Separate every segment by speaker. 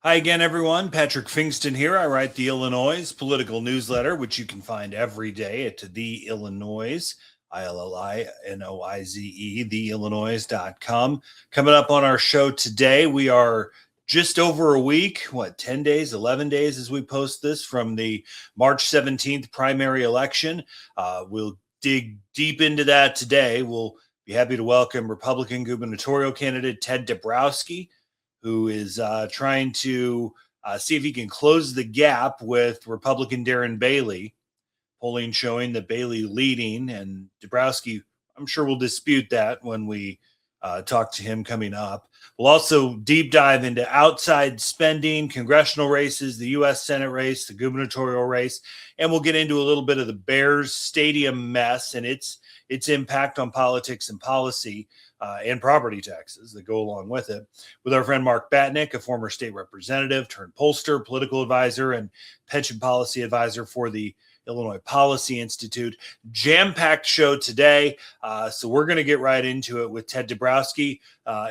Speaker 1: Hi again, everyone. Patrick Pfingsten here. I write the Illinoize political newsletter, which you can find every day at the Illinoize, Illinoize, theillinoise.com. Coming up on our show today, we are just over a week, 10 days, 11 days as we post this from the March 17th primary election. We'll dig deep into that today. We'll be happy to welcome Republican gubernatorial candidate Ted Dabrowski, who is trying to see if he can close the gap with Republican Darren Bailey. Polling showing that Bailey leading, and Dabrowski, I'm sure, will dispute that when we talk to him coming up. We'll also deep dive into outside spending, congressional races, the U.S. Senate race, the gubernatorial race, and we'll get into a little bit of the Bears stadium mess and its impact on politics and policy. And property taxes that go along with it, with our friend Mark Batinick, a former state representative turned pollster, political advisor, and pension policy advisor for the Illinois Policy Institute. Jam-packed show today, so we're going to get right into it with Ted Dabrowski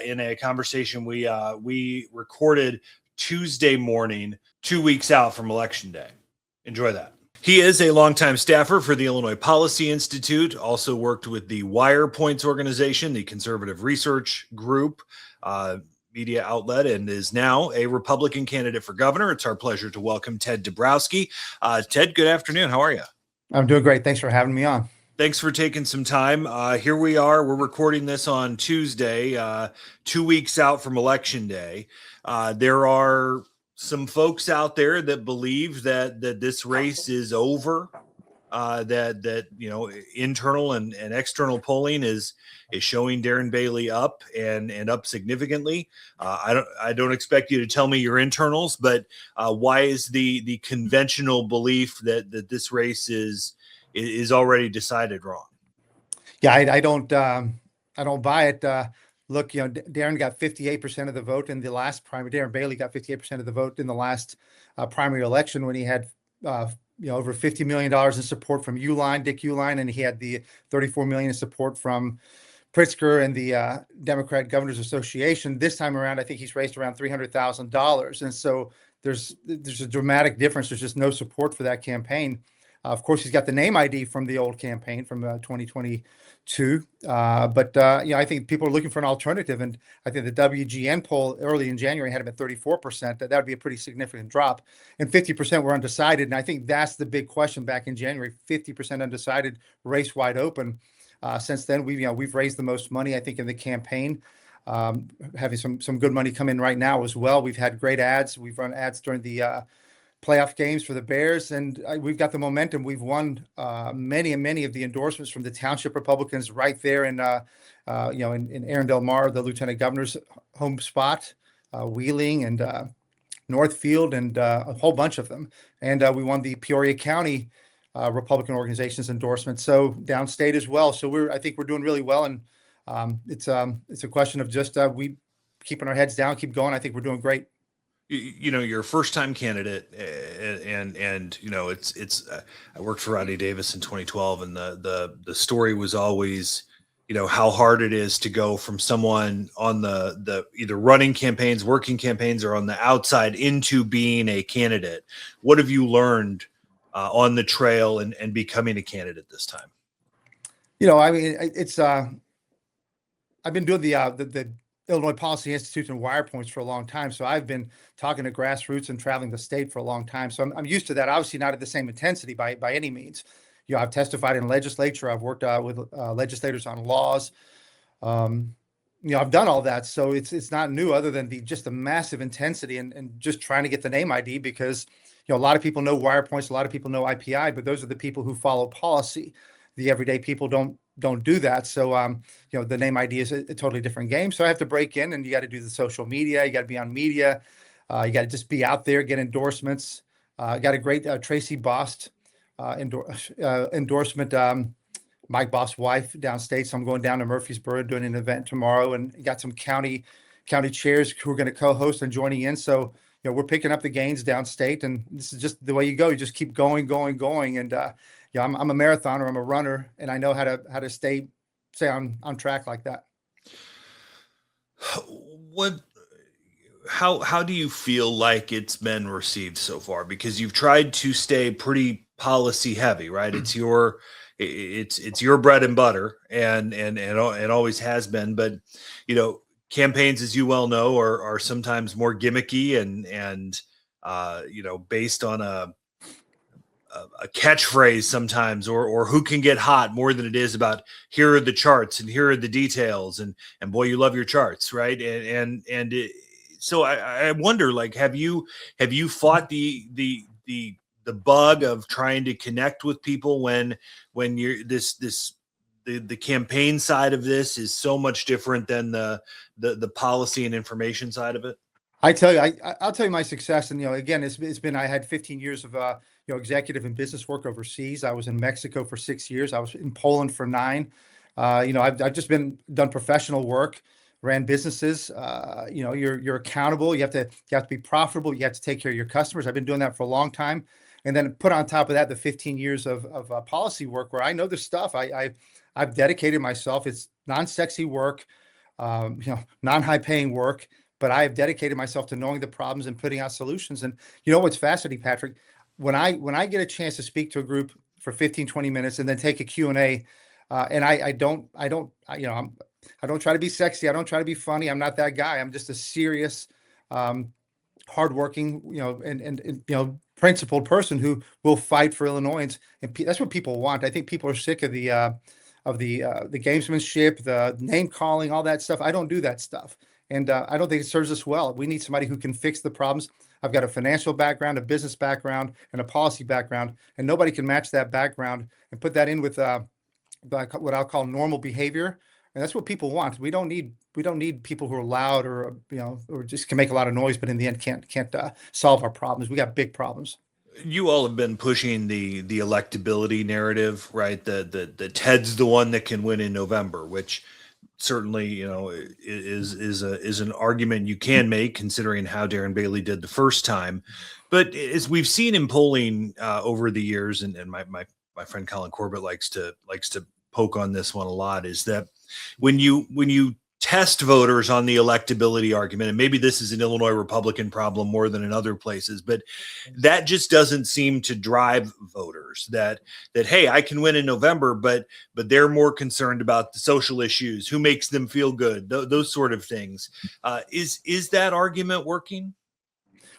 Speaker 1: in a conversation we recorded Tuesday morning, 2 weeks out from Election Day. Enjoy that. He is a longtime staffer for the Illinois Policy Institute, also worked with the Wire Points organization, the conservative research group, media outlet, and is now a Republican candidate for governor. It's our pleasure to welcome Ted Dabrowski. Ted, good afternoon. How are you?
Speaker 2: I'm doing great. Thanks for having me on.
Speaker 1: Thanks for taking some time. Here we are. We're recording this on Tuesday, 2 weeks out from Election Day. There are some folks out there that believe that this race is over, that internal and external polling is showing Darren Bailey up and up significantly. I don't expect you to tell me your internals, but why is the conventional belief that this race is already decided wrong?
Speaker 2: Yeah, I don't buy it. Look, Darren got 58% of the vote in the last primary. Darren Bailey got 58% of the vote in the last primary election when he had, over $50 million in support from Dick Uline, and he had the $34 million in support from Pritzker and the Democrat Governors Association. This time around, I think he's raised around $300,000, and so there's a dramatic difference. There's just no support for that campaign. Of course, he's got the name ID from the old campaign from 2022. But I think people are looking for an alternative. And I think the WGN poll early in January had him at 34%. That would be a pretty significant drop. And 50% were undecided. And I think that's the big question back in January. 50% undecided, race wide open. Since then, we've raised the most money, I think, in the campaign. Having some good money come in right now as well. We've had great ads. We've run ads during the playoff games for the Bears, and we've got the momentum. We've won many of the endorsements from the township Republicans right there in Aaron Del Mar, the lieutenant governor's home spot, Wheeling and Northfield, and a whole bunch of them. And we won the Peoria County Republican organization's endorsement, so downstate as well. So I think we're doing really well, and it's a question of just we keeping our heads down, keep going. I think we're doing great.
Speaker 1: You're a first-time candidate, and it's. I worked for Rodney Davis in 2012, and the story was always, how hard it is to go from someone on the either running campaigns, working campaigns, or on the outside into being a candidate. What have you learned on the trail and becoming a candidate this time?
Speaker 2: It's. I've been doing the Illinois Policy Institute and Wire Points for a long time. So I've been talking to grassroots and traveling the state for a long time. So I'm used to that. Obviously not at the same intensity by any means. I've testified in legislature. I've worked with legislators on laws. I've done all that. So it's not new other than just the massive intensity and just trying to get the name ID because, a lot of people know Wire Points. A lot of people know IPI, but those are the people who follow policy. The everyday people don't do that. So, the name ID is a totally different game. So I have to break in, and you got to do the social media. You got to be on media. You got to just be out there, get endorsements. Got a great Tracy Bost endorsement. Mike Bost's wife downstate. So I'm going down to Murfreesboro doing an event tomorrow, and got some county chairs who are going to co-host and joining in. So, we're picking up the gains downstate, and this is just the way you go. You just keep going. And, I'm a marathoner. I'm a runner, and I know how to stay on track like that.
Speaker 1: how do you feel like it's been received so far? Because you've tried to stay pretty policy heavy, right? It's your bread and butter, and always has been. But campaigns, as you well know, are sometimes more gimmicky and based on a catchphrase sometimes, or who can get hot more than it is about here are the charts and here are the details, and boy, you love your charts, right? So I wonder, like, have you fought the bug of trying to connect with people when you're the campaign side of this is so much different than the policy and information side of it?
Speaker 2: I tell you, I'll tell you my success. And, again, it's been, I had 15 years of, executive and business work overseas. I was in Mexico for 6 years. I was in Poland for 9. I've just done professional work, ran businesses. You're accountable. You have to be profitable. You have to take care of your customers. I've been doing that for a long time. And then put on top of that, the 15 years of policy work where I know this stuff. I've dedicated myself. It's non-sexy work, non-high paying work, but I have dedicated myself to knowing the problems and putting out solutions. And what's fascinating, Patrick, when I get a chance to speak to a group for 15, 20 minutes and then take a Q&A, and I don't try to be sexy. I don't try to be funny. I'm not that guy. I'm just a serious, hardworking, and principled person who will fight for Illinois. And that's what people want. I think people are sick of the gamesmanship, the name calling, all that stuff. I don't do that stuff. And I don't think it serves us well. We need somebody who can fix the problems. I've got a financial background, a business background, and a policy background, and nobody can match that background and put that in with what I'll call normal behavior. And that's what people want. We don't need people who are loud or just can make a lot of noise, but in the end can't solve our problems. We got big problems.
Speaker 1: You all have been pushing the electability narrative, right? The Ted's the one that can win in November, which certainly is an argument you can make considering how Darren Bailey did the first time. But as we've seen in polling over the years, and my friend Colin Corbett likes to poke on this one a lot, is that when you test voters on the electability argument, and maybe this is an Illinois Republican problem more than in other places, but that just doesn't seem to drive voters that hey, I can win in November, but they're more concerned about the social issues, who makes them feel good, those sort of things. Is that argument working?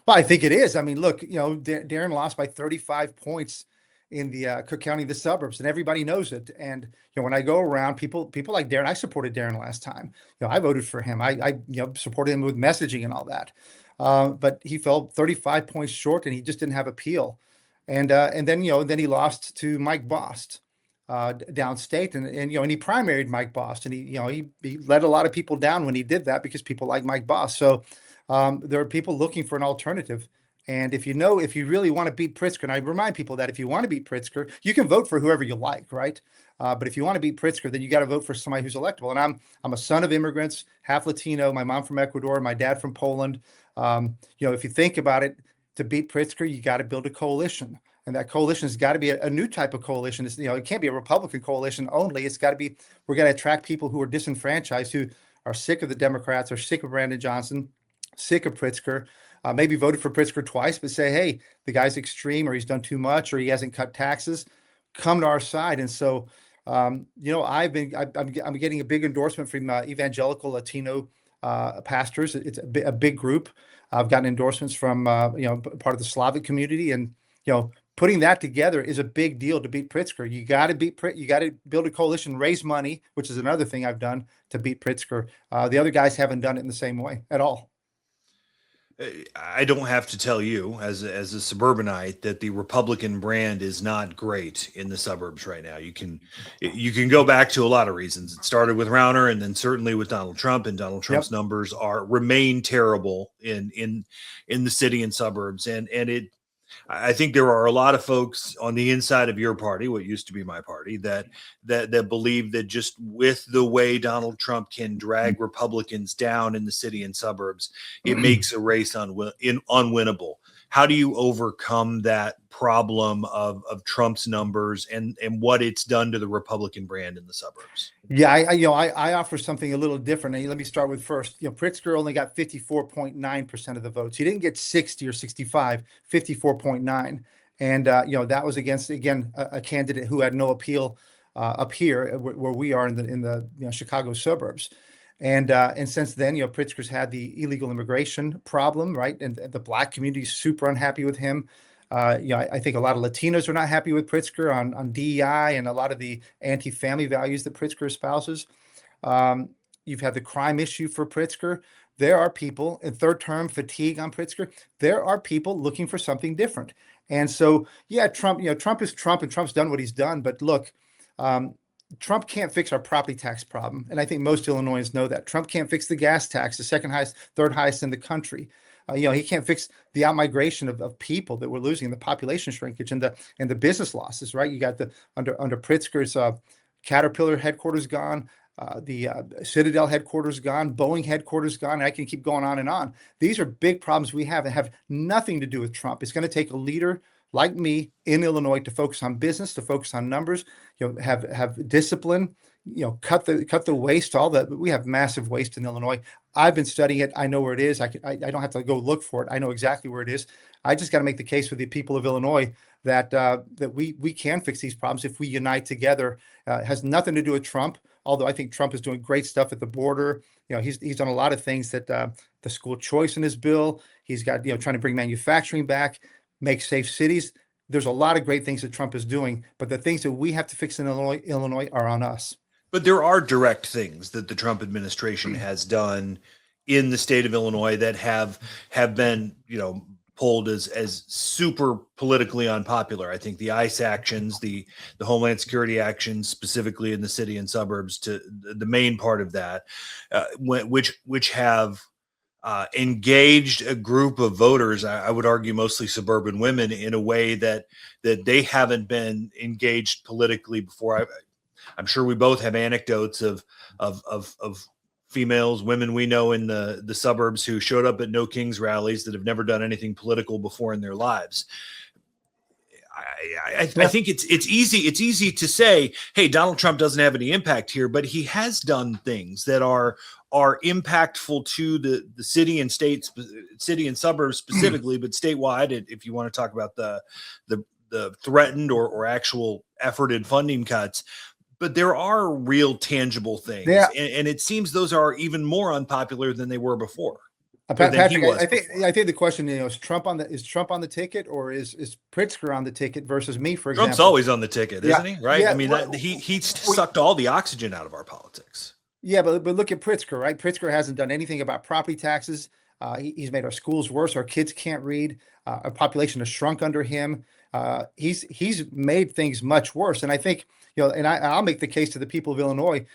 Speaker 2: Well, I think it is. I mean, look, Darren lost by 35 points in the Cook County, the suburbs, and everybody knows it. And when I go around, people like Darren, I supported Darren last time. I voted for him. I supported him with messaging and all that. But he fell 35 points short, and he just didn't have appeal. And then he lost to Mike Bost downstate, and he primaried Mike Bost, and he let a lot of people down when he did that because people like Mike Bost. So there are people looking for an alternative. And if you really want to beat Pritzker, and I remind people that if you want to beat Pritzker, you can vote for whoever you like, right? But if you want to beat Pritzker, then you got to vote for somebody who's electable. And I'm a son of immigrants, half Latino, my mom from Ecuador, my dad from Poland. If you think about it, to beat Pritzker, you got to build a coalition. And that coalition has got to be a new type of coalition. It can't be a Republican coalition only. It's got to be, we're going to attract people who are disenfranchised, who are sick of the Democrats, are sick of Brandon Johnson, sick of Pritzker. Maybe voted for Pritzker twice, but say, hey, the guy's extreme, or he's done too much, or he hasn't cut taxes. Come to our side. And so, I'm getting a big endorsement from evangelical Latino pastors. It's a big group. I've gotten endorsements from part of the Slavic community, and putting that together is a big deal to beat Pritzker. You got to build a coalition, raise money, which is another thing I've done to beat Pritzker. The other guys haven't done it in the same way at all.
Speaker 1: I don't have to tell you as a suburbanite that the Republican brand is not great in the suburbs right now. You can go back to a lot of reasons. It started with Rauner, and then certainly with Donald Trump, and Donald Trump's numbers remain terrible in the city and suburbs. And I think there are a lot of folks on the inside of your party, what used to be my party, that believe that just with the way Donald Trump can drag Republicans down in the city and suburbs, it makes a race unwinnable. how do you overcome that problem of Trump's numbers and what it's done to the Republican brand in the suburbs?
Speaker 2: Yeah, I offer something a little different. And let me start with first. Pritzker only got 54.9% of the votes. He didn't get 60 or 65, 54.9. And that was against, again, a candidate who had no appeal up here where we are in the Chicago suburbs. And since then, Pritzker's had the illegal immigration problem, right? And the Black community is super unhappy with him. I think a lot of Latinos are not happy with Pritzker on DEI and a lot of the anti-family values that Pritzker espouses. You've had the crime issue for Pritzker. There are people in third term fatigue on Pritzker. There are people looking for something different. And so, yeah, Trump is Trump, and Trump's done what he's done. But look, Trump can't fix our property tax problem. And I think most Illinoisans know that. Trump can't fix the gas tax, the second highest, third highest in the country. He can't fix the outmigration of people that we're losing, the population shrinkage and the business losses, right? You got under Pritzker's Caterpillar headquarters gone, the Citadel headquarters gone, Boeing headquarters gone. And I can keep going on and on. These are big problems we have that have nothing to do with Trump. It's going to take a leader like me in Illinois to focus on business, to focus on numbers, have discipline, cut the waste. We have massive waste in Illinois. I've been studying it. I know where it is. I don't have to go look for it. I know exactly where it is. I just got to make the case for the people of Illinois that we can fix these problems if we unite together. It has nothing to do with Trump, although I think Trump is doing great stuff at the border. He's done a lot of things that the school choice in his bill. He's got trying to bring manufacturing back, make safe cities. There's a lot of great things that Trump is doing, but the things that we have to fix in Illinois are on us.
Speaker 1: But there are direct things that the Trump administration has done in the state of Illinois that have been, pulled as super politically unpopular. I think the ICE actions, the Homeland Security actions, specifically in the city and suburbs, to the main part of that, which have engaged a group of voters, I would argue mostly suburban women, in a way that they haven't been engaged politically before. I'm sure we both have anecdotes of females, women we know in the suburbs who showed up at No Kings rallies that have never done anything political before in their lives. I think it's easy to say, hey, Donald Trump doesn't have any impact here, but he has done things that are impactful to the city and city and suburbs specifically, but statewide. If you want to talk about the threatened or actual effort in funding cuts. But there are real tangible things, and it seems those are even more unpopular than they were before.
Speaker 2: Patrick, I think the question is Trump on the ticket, or is Pritzker on the ticket versus me, for example?
Speaker 1: Trump's always on the ticket, isn't he? Right?
Speaker 2: Yeah,
Speaker 1: I mean, he sucked all the oxygen out of our politics.
Speaker 2: Yeah, but look at Pritzker, right? Pritzker hasn't done anything about property taxes. He's made our schools worse. Our kids can't read. Our population has shrunk under him. He's made things much worse. And I think, and I'll make the case to the people of Illinois,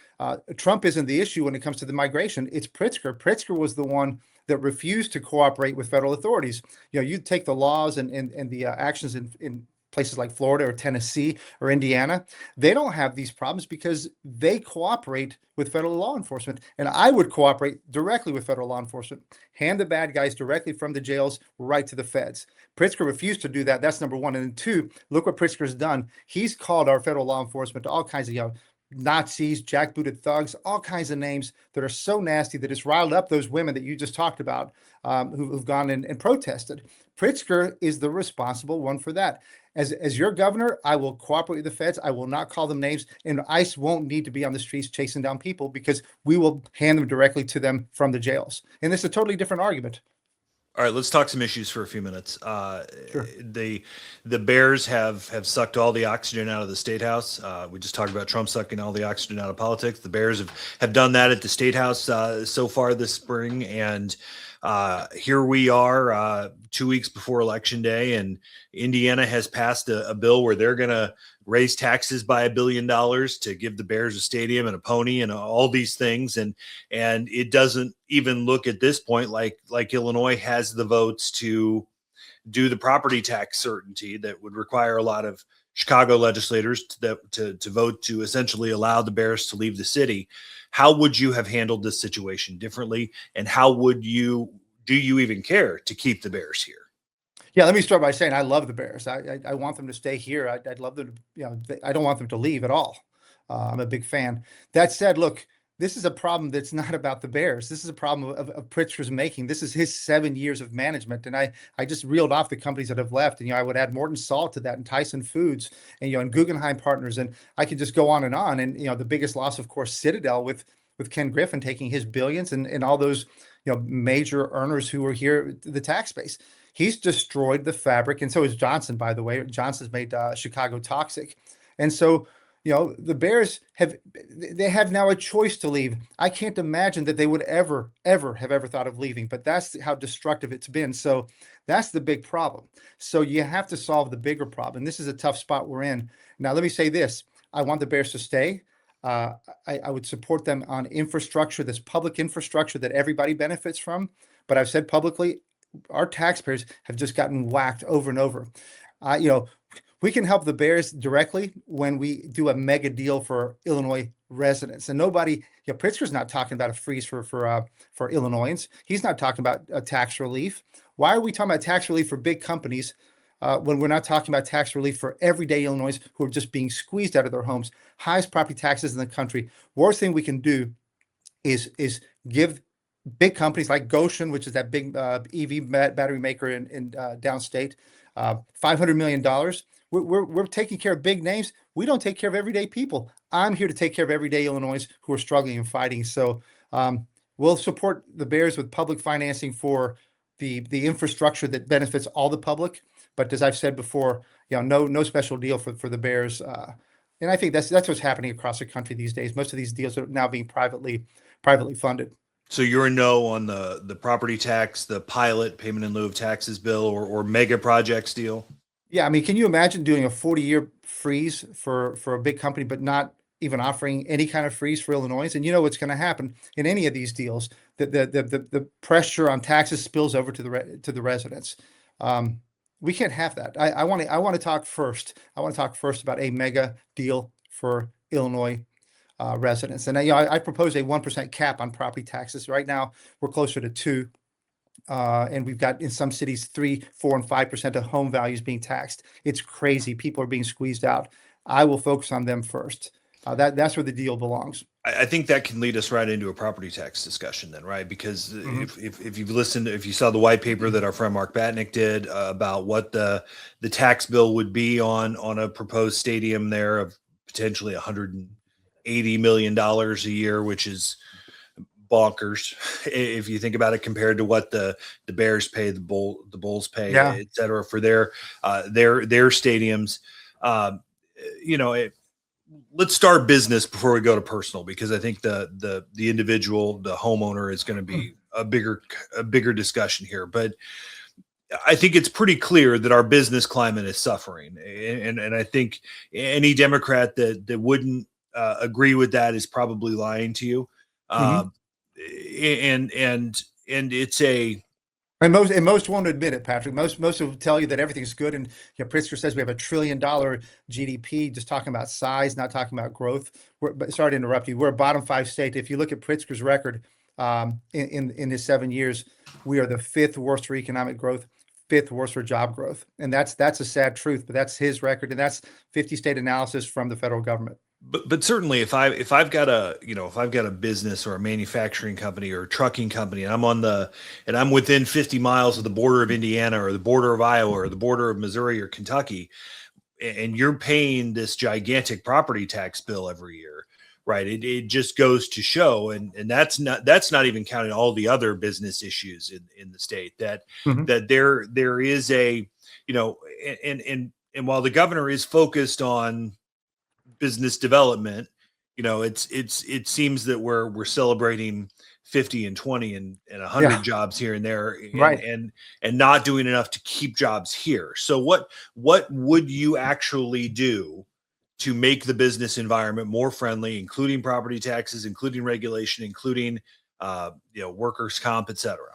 Speaker 2: Trump isn't the issue when it comes to the migration. It's Pritzker. Pritzker was the one that refused to cooperate with federal authorities. You take the laws and the actions in places like Florida or Tennessee or Indiana, they don't have these problems because they cooperate with federal law enforcement. And I would cooperate directly with federal law enforcement, hand the bad guys directly from the jails right to the feds. Pritzker refused to do that. That's number one. And then two, look what Pritzker's done. He's called our federal law enforcement to all kinds of, Nazis, jackbooted thugs, all kinds of names that are so nasty that it's riled up those women that you just talked about who've gone and protested. Pritzker is the responsible one for that. As your governor, I will cooperate with the feds. I will not call them names, and ICE won't need to be on the streets chasing down people because we will hand them directly to them from the jails. And it's a totally different argument.
Speaker 1: All right, let's talk some issues for a few minutes.
Speaker 2: Sure.
Speaker 1: The Bears have sucked all the oxygen out of the State House. We just talked about Trump sucking all the oxygen out of politics. The Bears have done that at the State House so far this spring, and here we are 2 weeks before Election Day, and Indiana has passed a bill where they're going to raise taxes by $1 billion to give the Bears a stadium and a pony and all these things. And it doesn't even look at this point like Illinois has the votes to do the property tax certainty that would require a lot of Chicago legislators to vote to essentially allow the Bears to leave the city. How would you have handled this situation differently? And how do you even care to keep the Bears here?
Speaker 2: Yeah, let me start by saying I love the Bears. I want them to stay here. I'd love them to, I don't want them to leave at all. I'm a big fan. That said, look, this is a problem that's not about the Bears. This is a problem of Pritzker's making. This is his 7 years of management. And I just reeled off the companies that have left. And, I would add Morton Salt to that, and Tyson Foods, and, and Guggenheim Partners. And I could just go on. And, the biggest loss, of course, Citadel with Ken Griffin taking his billions, and all those, major earners who were here, the tax base. He's destroyed the fabric, and so is Johnson, by the way. Johnson's made Chicago toxic. And so, the Bears have now a choice to leave. I can't imagine that they would ever have thought of leaving, but that's how destructive it's been. So that's the big problem. So you have to solve the bigger problem. This is a tough spot we're in. Now, let me say this. I want the Bears to stay. I would support them on infrastructure, this public infrastructure that everybody benefits from. But I've said publicly, our taxpayers have just gotten whacked over and over. We can help the Bears directly when we do a mega deal for Illinois residents. And nobody, Pritzker's not talking about a freeze for Illinoisans. He's not talking about a tax relief. Why are we talking about tax relief for big companies when we're not talking about tax relief for everyday Illinoisans who are just being squeezed out of their homes? Highest property taxes in the country. Worst thing we can do is give big companies like Goshen, which is that big EV battery maker in downstate, $500 million. We're taking care of big names. We don't take care of everyday people. I'm here to take care of everyday Illinois who are struggling and fighting. So we'll support the Bears with public financing for the infrastructure that benefits all the public. But as I've said before, no special deal for the Bears. And I think that's what's happening across the country these days. Most of these deals are now being privately funded.
Speaker 1: So you're a no on the property tax, the pilot payment in lieu of taxes bill, or mega projects deal?
Speaker 2: Yeah, I mean, can you imagine doing a 40-year freeze for a big company, but not even offering any kind of freeze for Illinois? And you know what's going to happen in any of these deals? The pressure on taxes spills over to the residents. We can't have that. I want to talk first. I want to talk first about a mega deal for Illinois residents. And I propose a 1% cap on property taxes. Right now, we're closer to 2%. And we've got in some cities 3%, 4%, and 5% of home values being taxed. It's crazy. People are being squeezed out. I will focus on them first. That's where the deal belongs.
Speaker 1: I think that can lead us right into a property tax discussion then, right? Because if you've listened, if you saw the white paper that our friend Mark Batinick did about what the tax bill would be on a proposed stadium there of potentially $180 million a year, which is bonkers if you think about it compared to what the Bears pay, the Bulls pay, et cetera, for their stadiums. Let's start business before we go to personal, because I think the individual, the homeowner, is going to be a bigger discussion here. But I think it's pretty clear that our business climate is suffering, and I think any Democrat that wouldn't agree with that is probably lying to you. And it's a
Speaker 2: And most won't admit it, Patrick. Most will tell you that everything's good. And Pritzker says we have $1 trillion GDP, just talking about size, not talking about growth. But sorry to interrupt you. We're a bottom 5 state. If you look at Pritzker's record in his 7 years, we are the 5th worst for economic growth, 5th worst for job growth. And that's a sad truth, but that's his record. And that's 50 state analysis from the federal government.
Speaker 1: But certainly if I've got a business or a manufacturing company or a trucking company, and I'm within 50 miles of the border of Indiana or the border of Iowa or the border of Missouri or Kentucky, and you're paying this gigantic property tax bill every year, right? It just goes to show, and that's not even counting all the other business issues in the state that there is a, and while the governor is focused on business development, it seems that we're celebrating 50 and 20 and 100 jobs here and there,
Speaker 2: right,
Speaker 1: and not doing enough to keep jobs here. So what would you actually do to make the business environment more friendly, including property taxes, including regulation, including workers' comp, et cetera?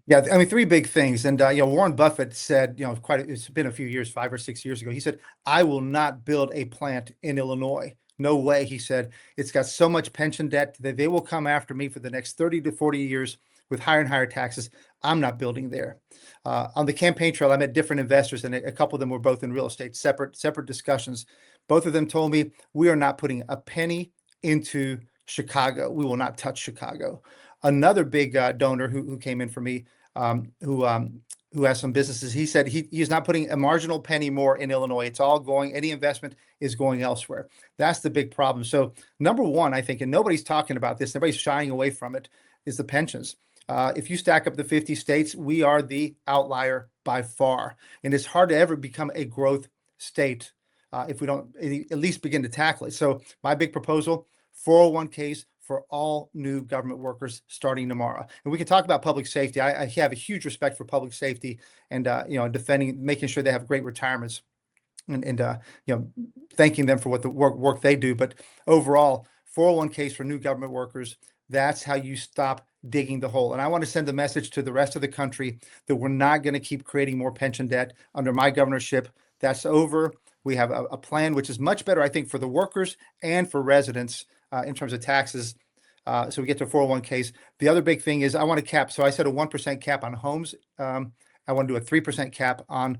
Speaker 2: Yeah, I mean, 3 big things. And Warren Buffett said, it's been a few years, 5 or 6 years ago. He said, "I will not build a plant in Illinois. No way." He said, "It's got so much pension debt that they will come after me for the next 30 to 40 years with higher and higher taxes. I'm not building there. On the campaign trail, I met different investors, and a couple of them were both in real estate, separate discussions. Both of them told me, we are not putting a penny into Chicago. We will not touch Chicago. Another big donor who came in for me, who has some businesses, he said he's not putting a marginal penny more in Illinois. It's all going, any investment is going elsewhere. That's the big problem. So number one, I think, and nobody's talking about this, nobody's shying away from it, is the pensions. If you stack up the 50 states, we are the outlier by far. And it's hard to ever become a growth state if we don't at least begin to tackle it. So my big proposal, 401ks for all new government workers starting tomorrow. And we can talk about public safety. I have a huge respect for public safety and, defending, making sure they have great retirements and thanking them for what the work they do. But overall, 401ks for new government workers, that's how you stop digging the hole. And I want to send a message to the rest of the country that we're not going to keep creating more pension debt under my governorship. That's over. We have a plan which is much better, I think, for the workers and for residents in terms of taxes. So we get to 401ks. The other big thing is I want to cap. So I said a 1% cap on homes. I want to do a 3% cap on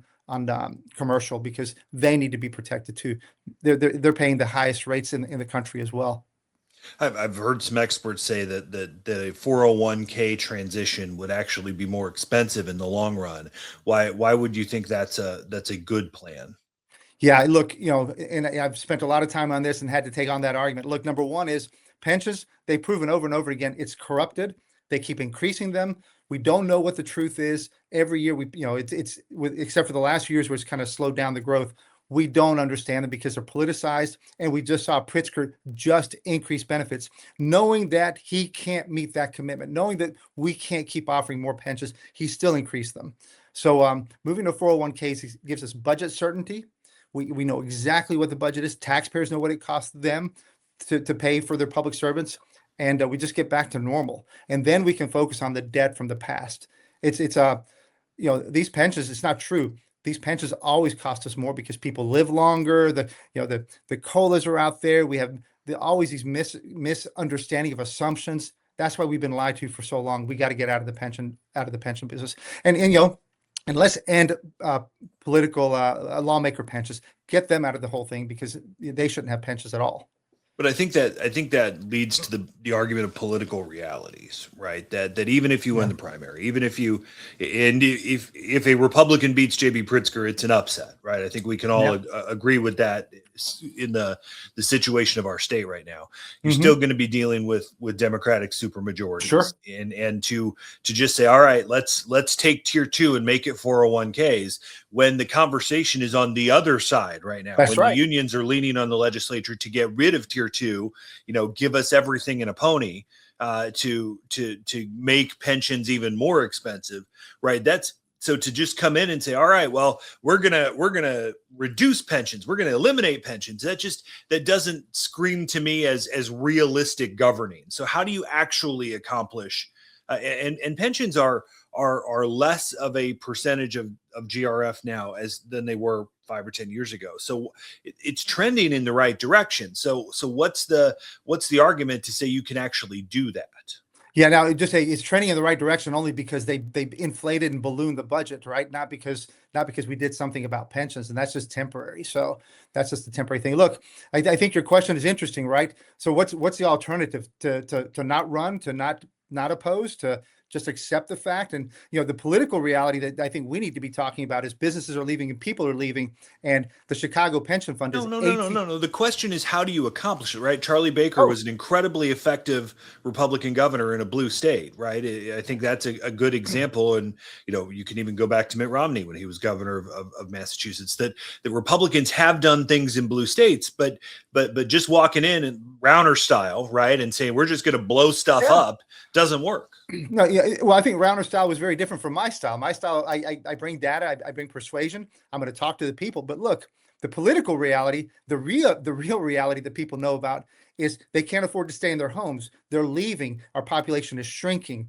Speaker 2: commercial because they need to be protected too. They're paying the highest rates in the country as well.
Speaker 1: I've heard some experts say that a 401k transition would actually be more expensive in the long run. Why would you think that's a good plan?
Speaker 2: Yeah, look, and I've spent a lot of time on this and had to take on that argument. Look, number one is pensions. They've proven over and over again it's corrupted. They keep increasing them. We don't know what the truth is. Every year except for the last few years where it's kind of slowed down the growth. We don't understand them because they're politicized. And we just saw Pritzker just increase benefits, knowing that he can't meet that commitment, knowing that we can't keep offering more pensions. He still increased them. So moving to 401ks gives us budget certainty. We know exactly what the budget is. Taxpayers know what it costs them to pay for their public servants. And we just get back to normal. And then we can focus on the debt from the past. It's these pensions, it's not true. These pensions always cost us more because people live longer. The COLAs are out there. We have always these misunderstanding of assumptions. That's why we've been lied to for so long. We got to get out of the pension business. And let's end political lawmaker pensions. Get them out of the whole thing because they shouldn't have pensions at all.
Speaker 1: But I think that leads to the argument of political realities, right? That even if you win the primary, even if if a Republican beats J.B. Pritzker, it's an upset, right? I think we can all agree with that in the situation of our state right now. You're still going to be dealing with Democratic supermajorities.
Speaker 2: Sure.
Speaker 1: And to just say, all right, let's take tier 2 and make it 401ks when the conversation is on the other side right now.
Speaker 2: That's
Speaker 1: when
Speaker 2: right.
Speaker 1: The unions are leaning on the legislature to get rid of tier 2, give us everything in a pony to make pensions even more expensive, right? So to just come in and say, all right, well, we're gonna reduce pensions, we're gonna eliminate pensions, that doesn't scream to me as realistic governing. So how do you actually accomplish? And pensions are less of a percentage of GRF now than they were 5 or 10 years ago. So it's trending in the right direction. So what's the argument to say you can actually do that?
Speaker 2: Yeah, now just say it's trending in the right direction only because they inflated and ballooned the budget, right? Not because we did something about pensions, and that's just temporary. So that's just a temporary thing. Look, I think your question is interesting, right? So what's the alternative to not run, to not oppose, to just accept the fact? And the political reality that I think we need to be talking about is businesses are leaving and people are leaving, and the Chicago Pension Fund is
Speaker 1: No. The question is, how do you accomplish it, right? Charlie Baker was an incredibly effective Republican governor in a blue state, right? I think that's a good example. And you can even go back to Mitt Romney when he was governor of Massachusetts. That the Republicans have done things in blue states, but just walking in and Rauner style, right, and saying we're just going to blow stuff up doesn't work.
Speaker 2: No, yeah. Well, I think Rauner's style was very different from my style. My style, I bring data, I bring persuasion. I'm going to talk to the people. But look, the political reality, the real reality that people know about is they can't afford to stay in their homes. They're leaving. Our population is shrinking.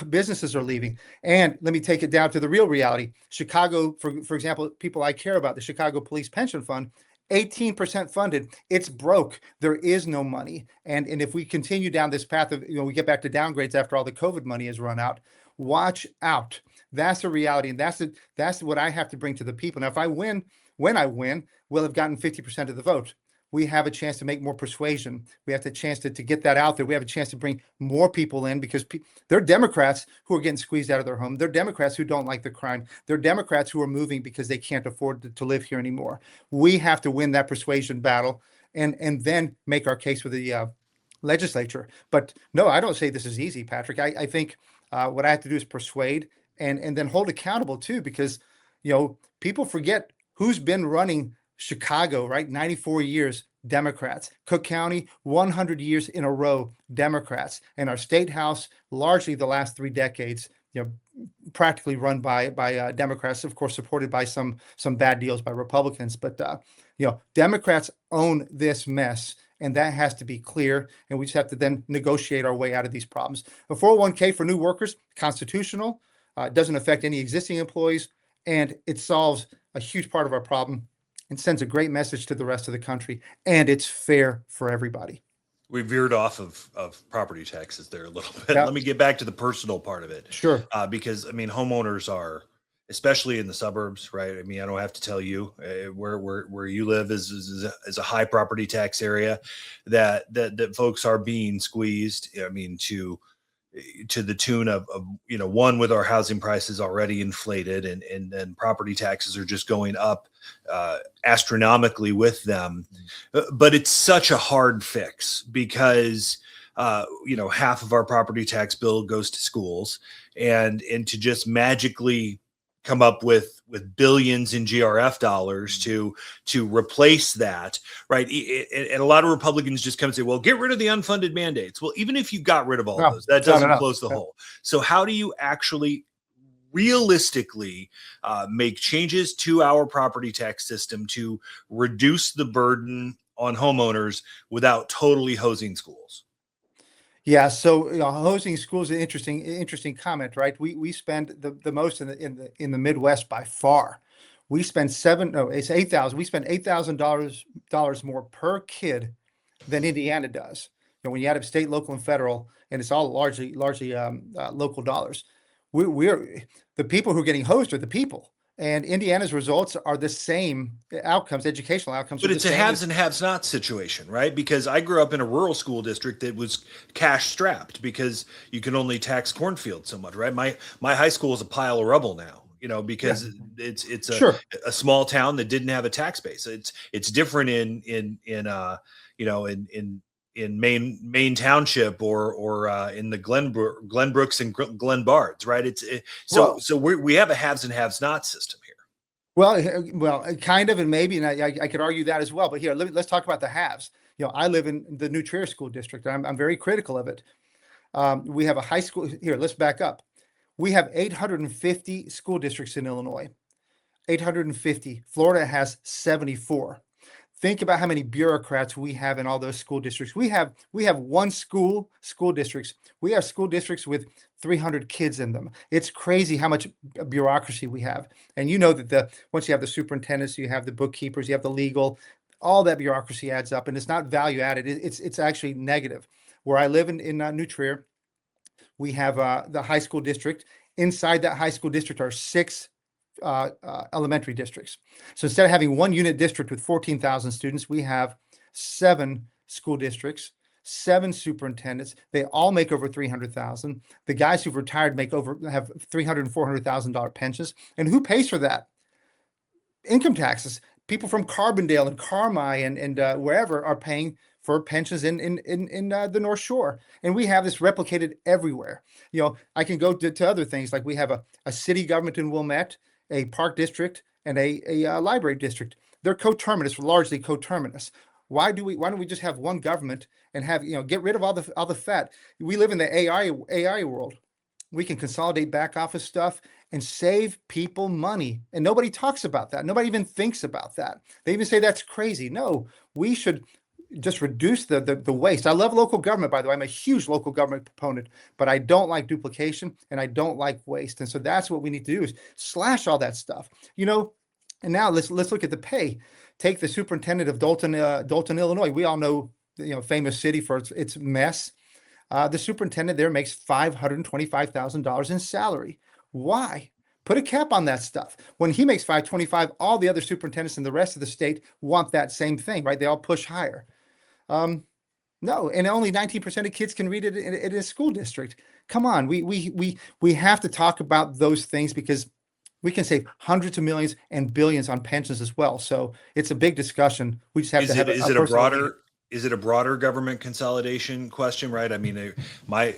Speaker 2: Businesses are leaving. And let me take it down to the real reality. Chicago, for example, people I care about, the Chicago Police Pension Fund, 18% funded. It's broke. There is no money. And if we continue down this path of, we get back to downgrades after all the COVID money is run out, watch out. That's the reality. And that's what I have to bring to the people. Now, when I win, we'll have gotten 50% of the vote. We have a chance to make more persuasion. We have the chance to get that out there. We have a chance to bring more people in because they're Democrats who are getting squeezed out of their home. They're Democrats who don't like the crime. They're Democrats who are moving because they can't afford to live here anymore. We have to win that persuasion battle and then make our case with the legislature. But no, I don't say this is easy, Patrick. I think what I have to do is persuade and then hold accountable too, because people forget who's been running Chicago, right? 94 years, Democrats. Cook County, 100 years in a row, Democrats. And our state house, largely the last 3 decades, practically run by Democrats, of course, supported by some bad deals by Republicans. But Democrats own this mess, and that has to be clear. And we just have to then negotiate our way out of these problems. A 401k for new workers, constitutional, doesn't affect any existing employees, and it solves a huge part of our problem. And sends a great message to the rest of the country, and it's fair for everybody.
Speaker 1: We veered off of property taxes there a little bit.
Speaker 2: Yeah.
Speaker 1: Let me get back to the personal part of it.
Speaker 2: Sure.
Speaker 1: Because homeowners are, especially in the suburbs, right? I don't have to tell you where you live is a high property tax area that folks are being squeezed. To the tune of one, with our housing prices already inflated, and then property taxes are just going up astronomically with them. But it's such a hard fix because half of our property tax bill goes to schools, and to just magically come up with billions in GRF dollars to replace that, right? And a lot of Republicans just come and say, well, get rid of the unfunded mandates. Well, even if you got rid of all those, that doesn't close the hole. So how do you actually realistically make changes to our property tax system to reduce the burden on homeowners without totally hosing schools?
Speaker 2: Yeah, so hosing schools is an interesting comment, right? We spend the most in the Midwest by far. We spend $8,000. We spend $8,000 more per kid than Indiana does. When you add up state, local, and federal, and it's all largely local dollars. We're the people who are getting hosed are the people. And Indiana's results are the same outcomes, educational outcomes.
Speaker 1: But it's a haves and have-not situation, right? Because I grew up in a rural school district that was cash strapped because you can only tax cornfields so much, right? My high school is a pile of rubble now, because it's a small town that didn't have a tax base. It's different in Maine Township or in the Glenbrooks and Glenbards, right? So we have a haves and have-not system here.
Speaker 2: Well, kind of, and maybe, and I could argue that as well. But here, let's talk about the haves. I live in the New Trier School District. I'm very critical of it. We have a high school here. Let's back up. We have 850 school districts in Illinois. 850. Florida has 74. Think about how many bureaucrats we have in all those school districts. We have one school districts. We have school districts with 300 kids in them. It's crazy how much bureaucracy we have. And that once you have the superintendents, you have the bookkeepers, you have the legal, all that bureaucracy adds up, and it's not value added. It's actually negative. Where I live in New Trier, we have the high school district. Inside that high school district are 6 elementary districts. So instead of having one unit district with 14,000 students, we have 7 school districts, 7 superintendents. They all make over 300,000. The guys who've retired have $300,000 and $400,000 pensions. And who pays for that? Income taxes. People from Carbondale and Carmi and wherever are paying for pensions in the North Shore. And we have this replicated everywhere. I can go to other things, like we have a city government in Wilmette, a park district, and a library district. They're coterminous, largely coterminous. Why don't we just have one government and have get rid of all the fat? We live in the AI world. We can consolidate back office stuff and save people money, and nobody talks about that. Nobody even thinks about that. They even say that's crazy. No, we should just reduce the waste. I love local government, by the way. I'm a huge local government proponent, but I don't like duplication and I don't like waste. And so that's what we need to do, is slash all that stuff. And now let's look at the pay. Take the superintendent of Dalton, Illinois. We all know, famous city for its mess. The superintendent there makes $525,000 in salary. Why? Put a cap on that stuff. When he makes 525, all the other superintendents in the rest of the state want that same thing, right? They all push higher. No, and only 19% of kids can read it in a school district. Come on, we have to talk about those things, because we can save hundreds of millions and billions on pensions as well. So it's a big discussion. We just have to have
Speaker 1: is it a broader government consolidation question, right? I mean, my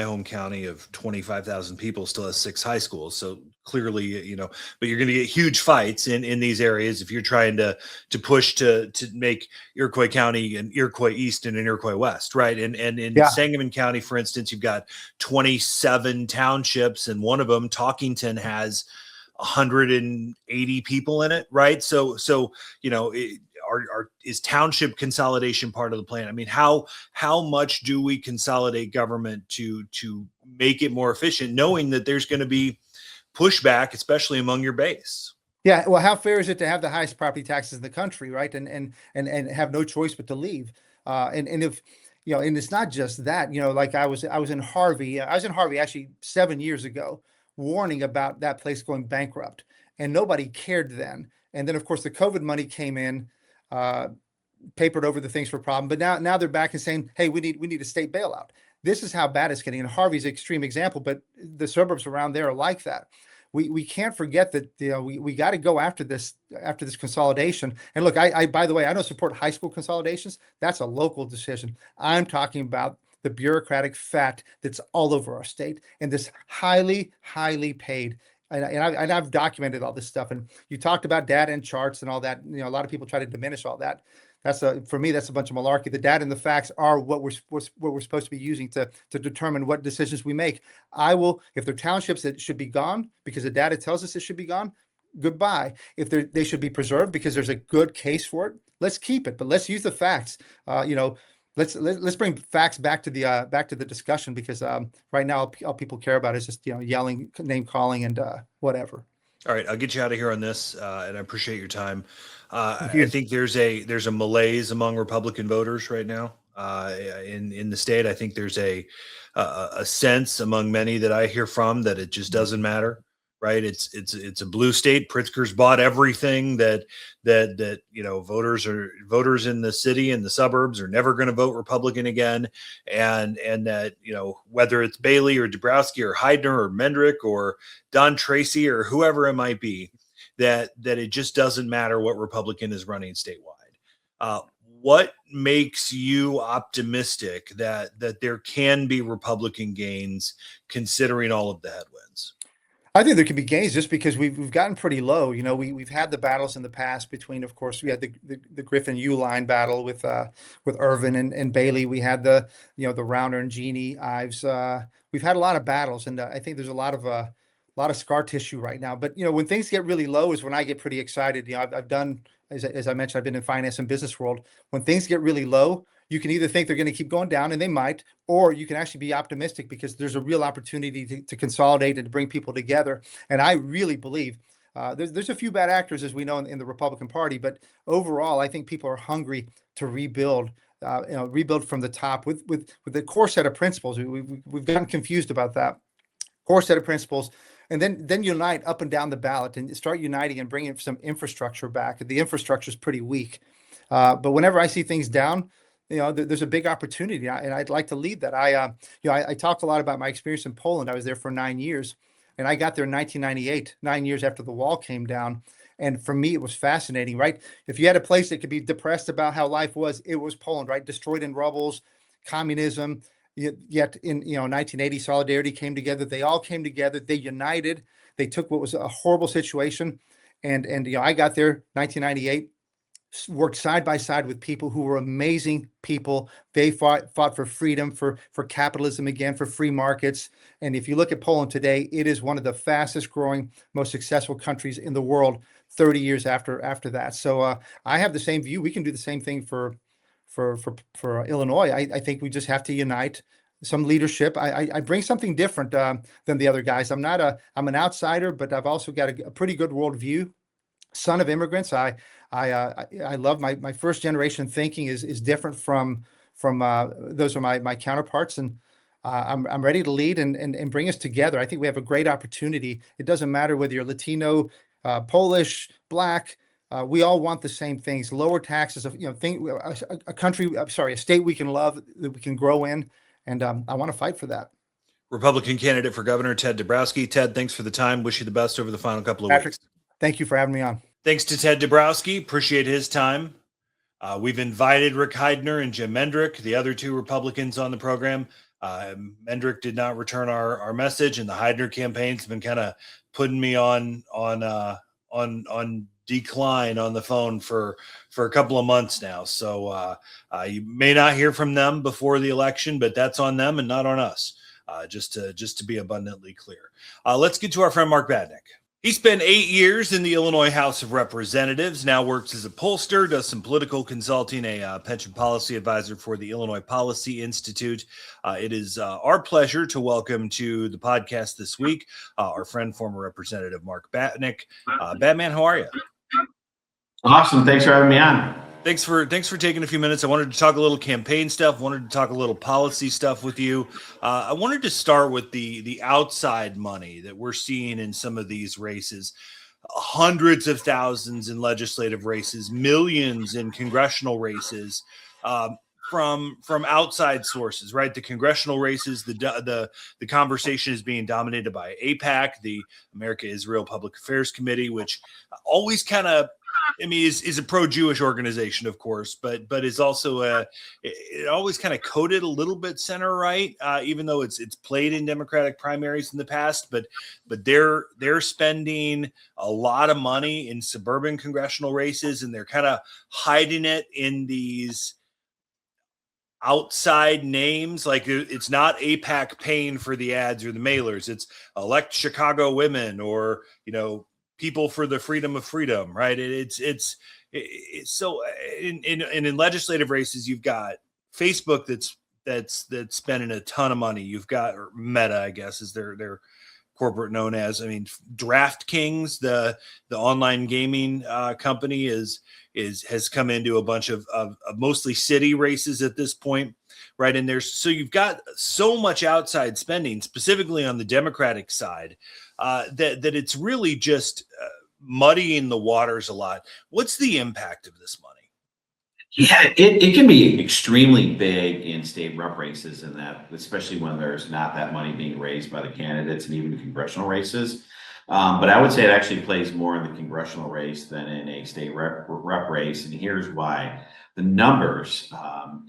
Speaker 1: home county of 25,000 people still has 6 high schools. So clearly, but you're going to get huge fights in these areas if you're trying to push to make Iroquois County and Iroquois East and Iroquois West, right? And in Sangamon County, for instance, you've got 27 townships, and one of them, Talkington, has 180 people in it, right? So is township consolidation part of the plan? I mean, how much do we consolidate government to make it more efficient, knowing that there's going to be pushback, especially among your base?
Speaker 2: Yeah, well, how fair is it to have the highest property taxes in the country, right? And have no choice but to leave. And if and it's not just that. Like I was in Harvey. I was in Harvey actually 7 years ago, warning about that place going bankrupt, and nobody cared then. And then, of course, the COVID money came in, papered over the things for problem. But now they're back and saying, hey, we need a state bailout. This is how bad it's getting. And Harvey's an extreme example, but the suburbs around there are like that. We can't forget that we got to go after this consolidation. And look, I by the way, I don't support high school consolidations. That's a local decision. I'm talking about the bureaucratic fat that's all over our state, and this highly paid. And I've documented all this stuff. And you talked about data and charts and all that. A lot of people try to diminish all that. For me, that's a bunch of malarkey. The data and the facts are what we're supposed to be using to determine what decisions we make. If they're townships that should be gone because the data tells us it should be gone, goodbye. If they should be preserved because there's a good case for it, let's keep it. But let's use the facts. Let's bring facts back to the discussion, because right now all people care about is just yelling, name calling, and whatever.
Speaker 1: All right, I'll get you out of here on this, and I appreciate your time. I think there's a malaise among Republican voters right now in the state. I think there's a sense among many that I hear from that it just doesn't matter. Right. It's a blue state. Pritzker's bought everything that voters in the city and the suburbs are never going to vote Republican again. And that, whether it's Bailey or Dabrowski or Heidner or Mendrick or Don Tracy or whoever it might be, that it just doesn't matter what Republican is running statewide. What makes you optimistic that there can be Republican gains considering all of the headwinds?
Speaker 2: I think there could be gains just because we've gotten pretty low. We've had the battles in the past between, of course, we had the Griffin Uline battle with Irvin and Bailey. We had the Rauner and Genie Ives. We've had a lot of battles, and I think there's a lot of scar tissue right now. But when things get really low is when I get pretty excited. I've done, as I mentioned, I've been in finance and business world. When things get really low, you can either think they're going to keep going down, and they might, or you can actually be optimistic because there's a real opportunity to consolidate and to bring people together. And I really believe there's a few bad actors, as we know, in the Republican Party, but overall, I think people are hungry to rebuild. Rebuild from the top with the core set of principles. We've gotten confused about that core set of principles, and then unite up and down the ballot and start uniting and bringing some infrastructure back. The infrastructure is pretty weak, but whenever I see things down, there's a big opportunity, and I'd like to lead that. I talked a lot about my experience in Poland. I was there for 9 years, and I got there in 1998, 9 years after the wall came down. And for me, it was fascinating, right? If you had a place that could be depressed about how life was, it was Poland, right? Destroyed in rubbles, communism. Yet in 1980, solidarity came together. They all came together. They united. They took what was a horrible situation, and I got there 1998. Worked side by side with people who were amazing people. They fought for freedom, for capitalism again, for free markets. And if you look at Poland today, it is one of the fastest growing, most successful countries in the world 30 years after that. So I have the same view. We can do the same thing for Illinois. I think we just have to unite some leadership. I bring something different than the other guys. I'm an outsider, but I've also got a pretty good worldview. son of immigrants. I love my first generation thinking is different from those are my counterparts, and I'm ready to lead and bring us together. I think we have a great opportunity. It doesn't matter whether you're Latino, Polish, Black. We all want the same things: lower taxes. A country. I'm sorry, a state we can love, that we can grow in, and I want to fight for that.
Speaker 1: Republican candidate for governor, Ted Dabrowski. Ted, thanks for the time. Wish you the best over the final couple of
Speaker 2: Patrick,
Speaker 1: weeks.
Speaker 2: thank you for having me on.
Speaker 1: Thanks to Ted Dabrowski. Appreciate his time. We've invited Rick Heidner and Jim Mendrick, the other two Republicans on the program. Mendrick did not return our message, and the Heidner campaign's been kind of putting me on decline on the phone for a couple of months now. So you may not hear from them before the election, but that's on them and not on us. Just to be abundantly clear. Let's get to our friend Mark Batinick. He spent 8 years in the Illinois House of Representatives, now works as a pollster, does some political consulting, a pension policy advisor for the Illinois Policy Institute. It is our pleasure to welcome to the podcast this week our friend, former Representative Mark Batinick. Batman, how are you?
Speaker 3: Awesome. Thanks for having me on.
Speaker 1: Thanks for taking a few minutes. I wanted to talk a little campaign stuff, wanted to talk a little policy stuff with you. I wanted to start with the outside money that we're seeing in some of these races. Hundreds of thousands in legislative races, millions in congressional races, from outside sources, right? The congressional races, the conversation is being dominated by AIPAC, the America-Israel Public Affairs Committee, which always kind of, is a pro-Jewish organization, of course, but is also it always kind of coded a little bit center right, even though it's played in Democratic primaries in the past. But they're spending a lot of money in suburban congressional races, and they're kind of hiding it in these outside names. Like, it's not AIPAC paying for the ads or the mailers. It's Elect Chicago Women, or People for the Freedom of Freedom, right? It's so in legislative races, you've got Facebook that's spending a ton of money. You've got, or Meta, I guess, is their corporate known as. DraftKings, the online gaming company, has come into a bunch of mostly city races at this point, right? And so you've got so much outside spending, specifically on the Democratic side, that it's really just muddying the waters a lot. What's the impact of this money?
Speaker 3: Yeah, it can be extremely big in state rep races, and that, especially when there's not that money being raised by the candidates and even congressional races. But I would say it actually plays more in the congressional race than in a state rep race. And here's why. The numbers,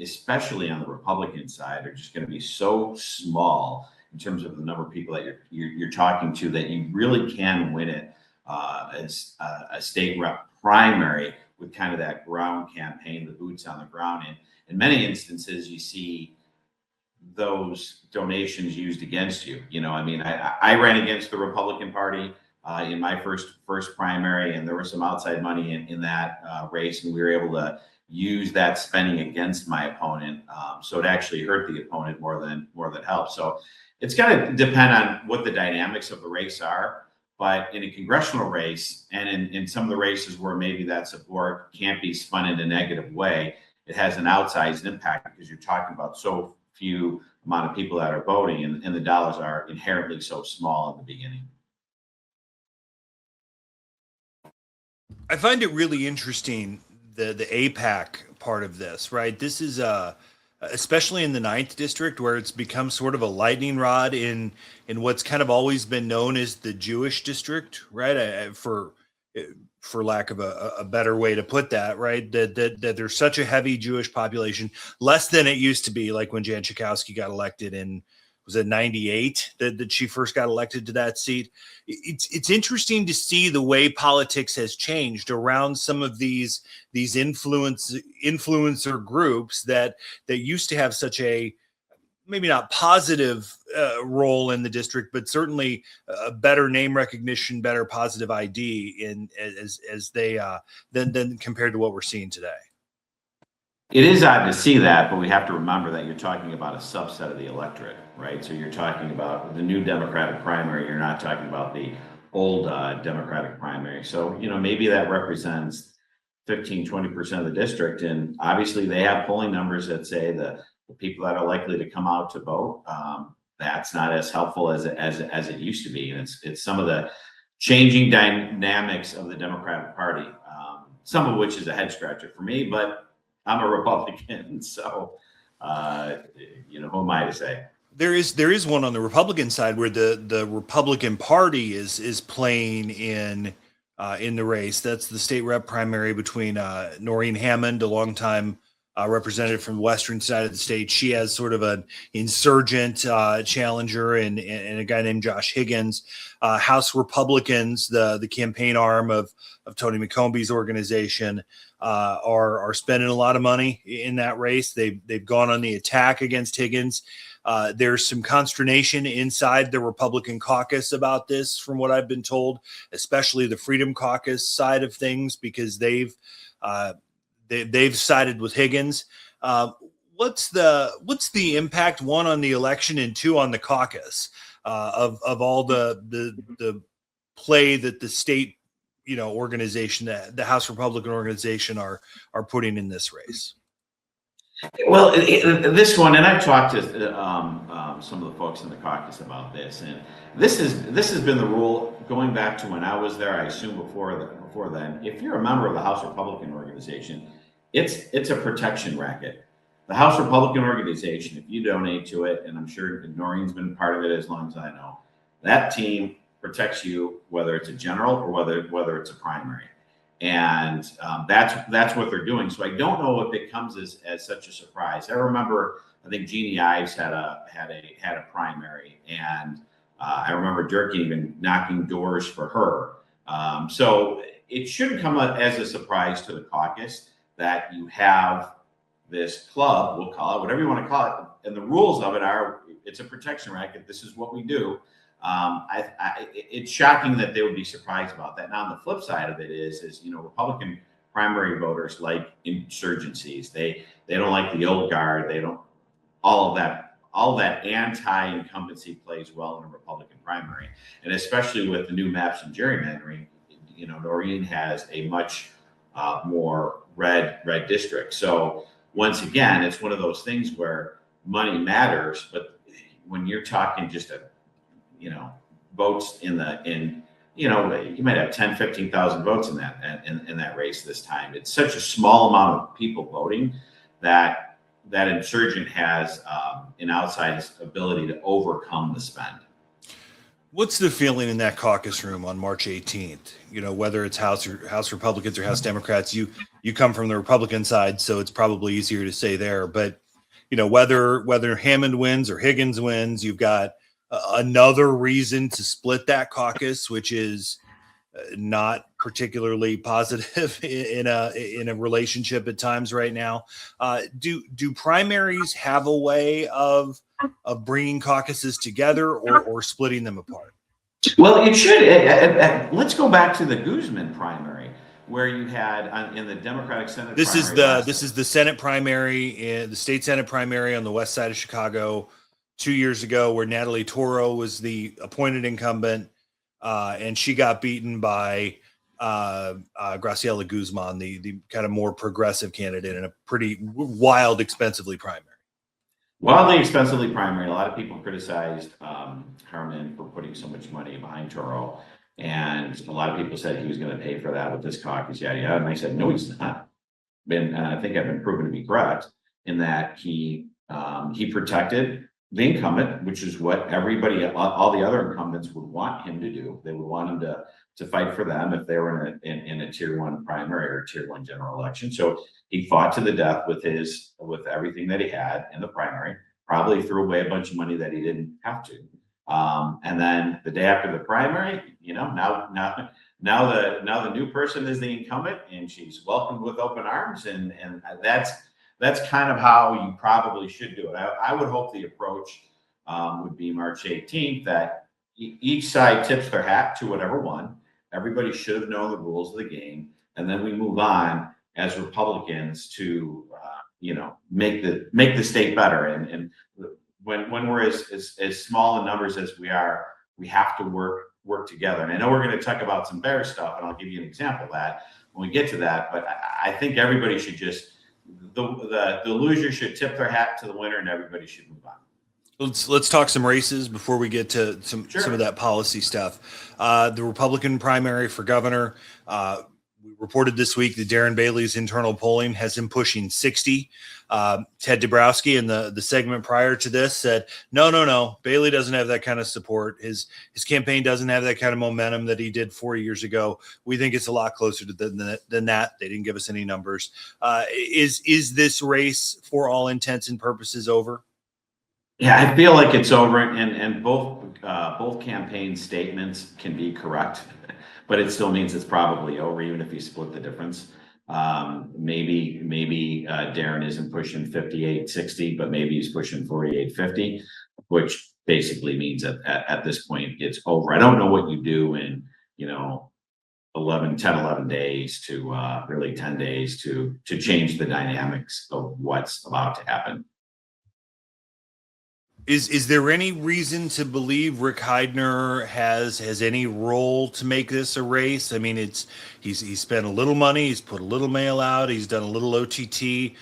Speaker 3: especially on the Republican side, are just going to be so small in terms of the number of people that you're talking to, that you really can win it as a state rep primary with kind of that ground campaign, the boots on the ground. And in many instances, you see those donations used against you. I ran against the Republican Party in my first primary, and there was some outside money in that race, and we were able to use that spending against my opponent. So it actually hurt the opponent more than helped. So it's going to depend on what the dynamics of the race are. But in a congressional race, and in some of the races where maybe that support can't be spun in a negative way, it has an outsized impact, because you're talking about so few amount of people that are voting, and the dollars are inherently so small in the beginning.
Speaker 1: I find it really interesting, the AIPAC part of this, right? This is especially in the 9th district, where it's become sort of a lightning rod in what's kind of always been known as the Jewish district, right? For lack of a better way to put that, right? That there's such a heavy Jewish population, less than it used to be, like when Jan Schakowsky got elected in, was it 98 that she first got elected to that seat? It's interesting to see the way politics has changed around some of these influencer groups that used to have such a, maybe not positive role in the district, but certainly a better name recognition, better positive ID as they than compared to what we're seeing today.
Speaker 3: It is odd to see that, but we have to remember that you're talking about a subset of the electorate, right? So you're talking about the new Democratic primary. You're not talking about the old Democratic primary. So, maybe that represents 15-20% of the district. And obviously they have polling numbers that say the people that are likely to come out to vote, that's not as helpful as it used to be. And it's some of the changing dynamics of the Democratic Party, some of which is a head scratcher for me, but I'm a Republican. So, who am I to say?
Speaker 1: There is one on the Republican side where the Republican Party is playing in the race. That's the state rep primary between Noreen Hammond, a longtime representative from the western side of the state. She has sort of an insurgent challenger and a guy named Josh Higgins. House Republicans, the campaign arm of Tony McCombie's organization, are spending a lot of money in that race. They've gone on the attack against Higgins. There's some consternation inside the Republican caucus about this, from what I've been told, especially the Freedom Caucus side of things, because they've sided with Higgins. What's the impact, one, on the election, and two, on the caucus of all the play that the state organization, the House Republican organization, are putting in this race?
Speaker 3: Well, this one, and I've talked to some of the folks in the caucus about this, and this has been the rule going back to when I was there. I assume before then. If you're a member of the House Republican organization, it's a protection racket. The House Republican organization, if you donate to it, and I'm sure Noreen's been part of it as long as I know, that team protects you, whether it's a general or whether it's a primary. And that's what they're doing. So I don't know if it comes as such a surprise. I remember, I think Jeannie Ives had a primary, and I remember Durkin even knocking doors for her. So it shouldn't come as a surprise to the caucus that you have this club, we'll call it whatever you want to call it, and the rules of it are, it's a protection racket. This is what we do. It's shocking that they would be surprised about that. Now, on the flip side of it is Republican primary voters like insurgencies. They don't like the old guard. They don't, all that anti-incumbency plays well in a Republican primary. And especially with the new maps and gerrymandering, Noreen has a much more red district. So once again, it's one of those things where money matters, but when you're talking just votes you might have 10, 15,000 votes in that race this time. It's such a small amount of people voting that insurgent has an outsized ability to overcome the spend.
Speaker 1: What's the feeling in that caucus room on March 18th? Whether it's House Republicans or House Democrats, you come from the Republican side, so it's probably easier to say there. But whether Hammond wins or Higgins wins, you've got another reason to split that caucus, which is not particularly positive in a relationship at times right now. Do primaries have a way of bringing caucuses together or splitting them apart?
Speaker 3: Well, it should. Let's go back to the Guzman primary, where you had in the Democratic Senate.
Speaker 1: This is the Senate primary, the state Senate primary on the west side of Chicago 2 years ago, where Natalie Toro was the appointed incumbent, and she got beaten by Graciela Guzman, the kind of more progressive candidate in a pretty wild, expensively primary.
Speaker 3: Wildly expensively primary. A lot of people criticized Harman for putting so much money behind Toro, and a lot of people said he was going to pay for that with this caucus, yada yada. And I said, no, he's not. I think I've been proven to be correct in that he protected the incumbent, which is what everybody, all the other incumbents would want him to do. They would want him to fight for them if they were in a tier 1 primary or tier 1 general election. So he fought to the death with everything that he had in the primary, probably threw away a bunch of money that he didn't have to. And then the day after the primary, now the new person is the incumbent, and she's welcomed with open arms, and that's kind of how you probably should do it. I would hope the approach would be March 18th, that each side tips their hat to whatever won. Everybody should have known the rules of the game, and then we move on as Republicans to make the state better. And when we're as small in numbers as we are, we have to work work together. And I know we're going to talk about some bear stuff, and I'll give you an example of that when we get to that. But I think everybody should just the loser should tip their hat to the winner, and everybody should move on.
Speaker 1: Let's talk some races before we get to some of that policy stuff. The Republican primary for governor. We reported this week that Darren Bailey's internal polling has him pushing 60. Ted Dabrowski in the segment prior to this said, no, Bailey doesn't have that kind of support. His campaign doesn't have that kind of momentum that he did 4 years ago. We think it's a lot closer than that. They didn't give us any numbers. Is this race, for all intents and purposes, over?
Speaker 3: Yeah, I feel like it's over, and both campaign statements can be correct, but it still means it's probably over, even if you split the difference. Maybe Darren isn't pushing 58-60, but maybe he's pushing 48-50, which basically means that at this point it's over. I don't know what you do in 11 days to really 10 days to change the dynamics of what's about to happen.
Speaker 1: Is there any reason to believe Rick Heidner has any role to make this a race? I mean, he's spent a little money, he's put a little mail out, he's done a little OTT.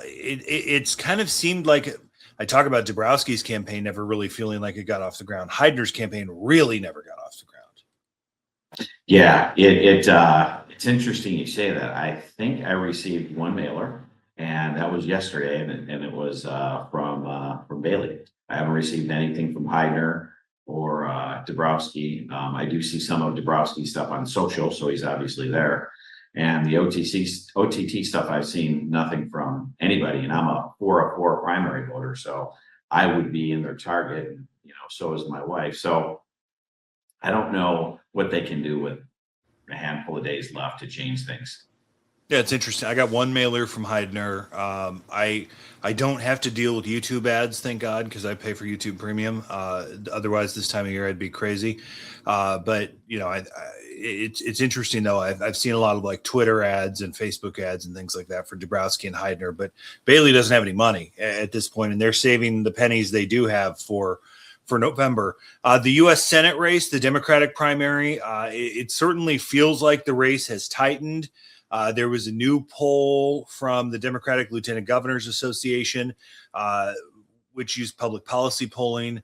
Speaker 1: It's kind of seemed like, I talk about Dabrowski's campaign never really feeling like it got off the ground. Heidner's campaign really never got off the ground.
Speaker 3: Yeah, it's interesting you say that. I think I received one mailer, and that was yesterday, and it was from Bailey. I haven't received anything from Heidner or Dabrowski. I do see some of Dabrowski's stuff on social, so he's obviously there. And the OTT stuff, I've seen nothing from anybody, and I'm a 4 primary voter, so I would be in their target. And, so is my wife. So I don't know what they can do with a handful of days left to change things.
Speaker 1: Yeah, it's interesting. I got one mailer from Heidner. I don't have to deal with YouTube ads, thank God, because I pay for YouTube Premium. Otherwise, this time of year I'd be crazy. But it's interesting though. I've seen a lot of like Twitter ads and Facebook ads and things like that for Dabrowski and Heidner. But Bailey doesn't have any money at this point, and they're saving the pennies they do have for November. The U.S. Senate race, the Democratic primary, it certainly feels like the race has tightened. There was a new poll from the Democratic Lieutenant Governors Association, which used public policy polling.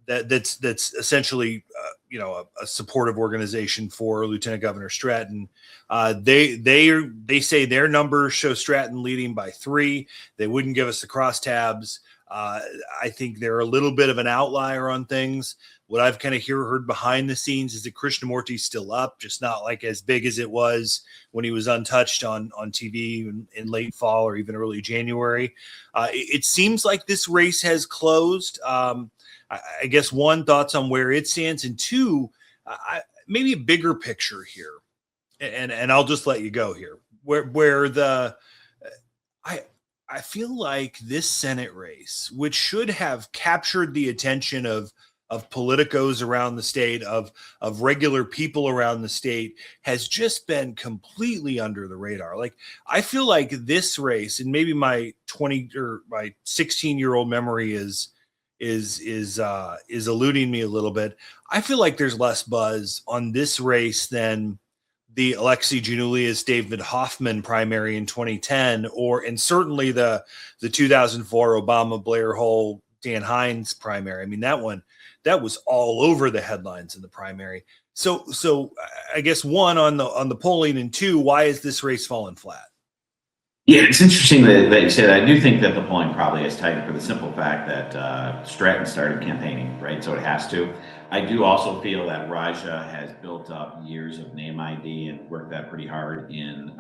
Speaker 1: That's essentially, a supportive organization for Lieutenant Governor Stratton. They say their numbers show Stratton leading by 3. They wouldn't give us the crosstabs. I think they're a little bit of an outlier on things. What I've kind of heard behind the scenes is that Krishnamurti's still up, just not like as big as it was when he was untouched on TV in late fall or even early January. It seems like this race has closed. I guess one, thoughts on where it stands, and two, maybe a bigger picture here. And I'll just let you go here. I feel like this Senate race, which should have captured the attention of politicos around the state, of regular people around the state, has just been completely under the radar. Like, I feel like this race, and maybe my 20 or my 16-year-old memory is eluding me a little bit. I feel like there's less buzz on this race than the Alexei Giannoulias David Hoffman primary in 2010, and certainly the 2004 Obama Blair Hull Dan Hines primary. I mean, that was all over the headlines in the primary. So I guess one, on the polling, and two, why is this race falling flat?
Speaker 3: Yeah, it's interesting that you say that. I do think that the polling probably has tightened for the simple fact that Stratton started campaigning, right? So it has to. I do also feel that Raja has built up years of name ID and worked that pretty hard in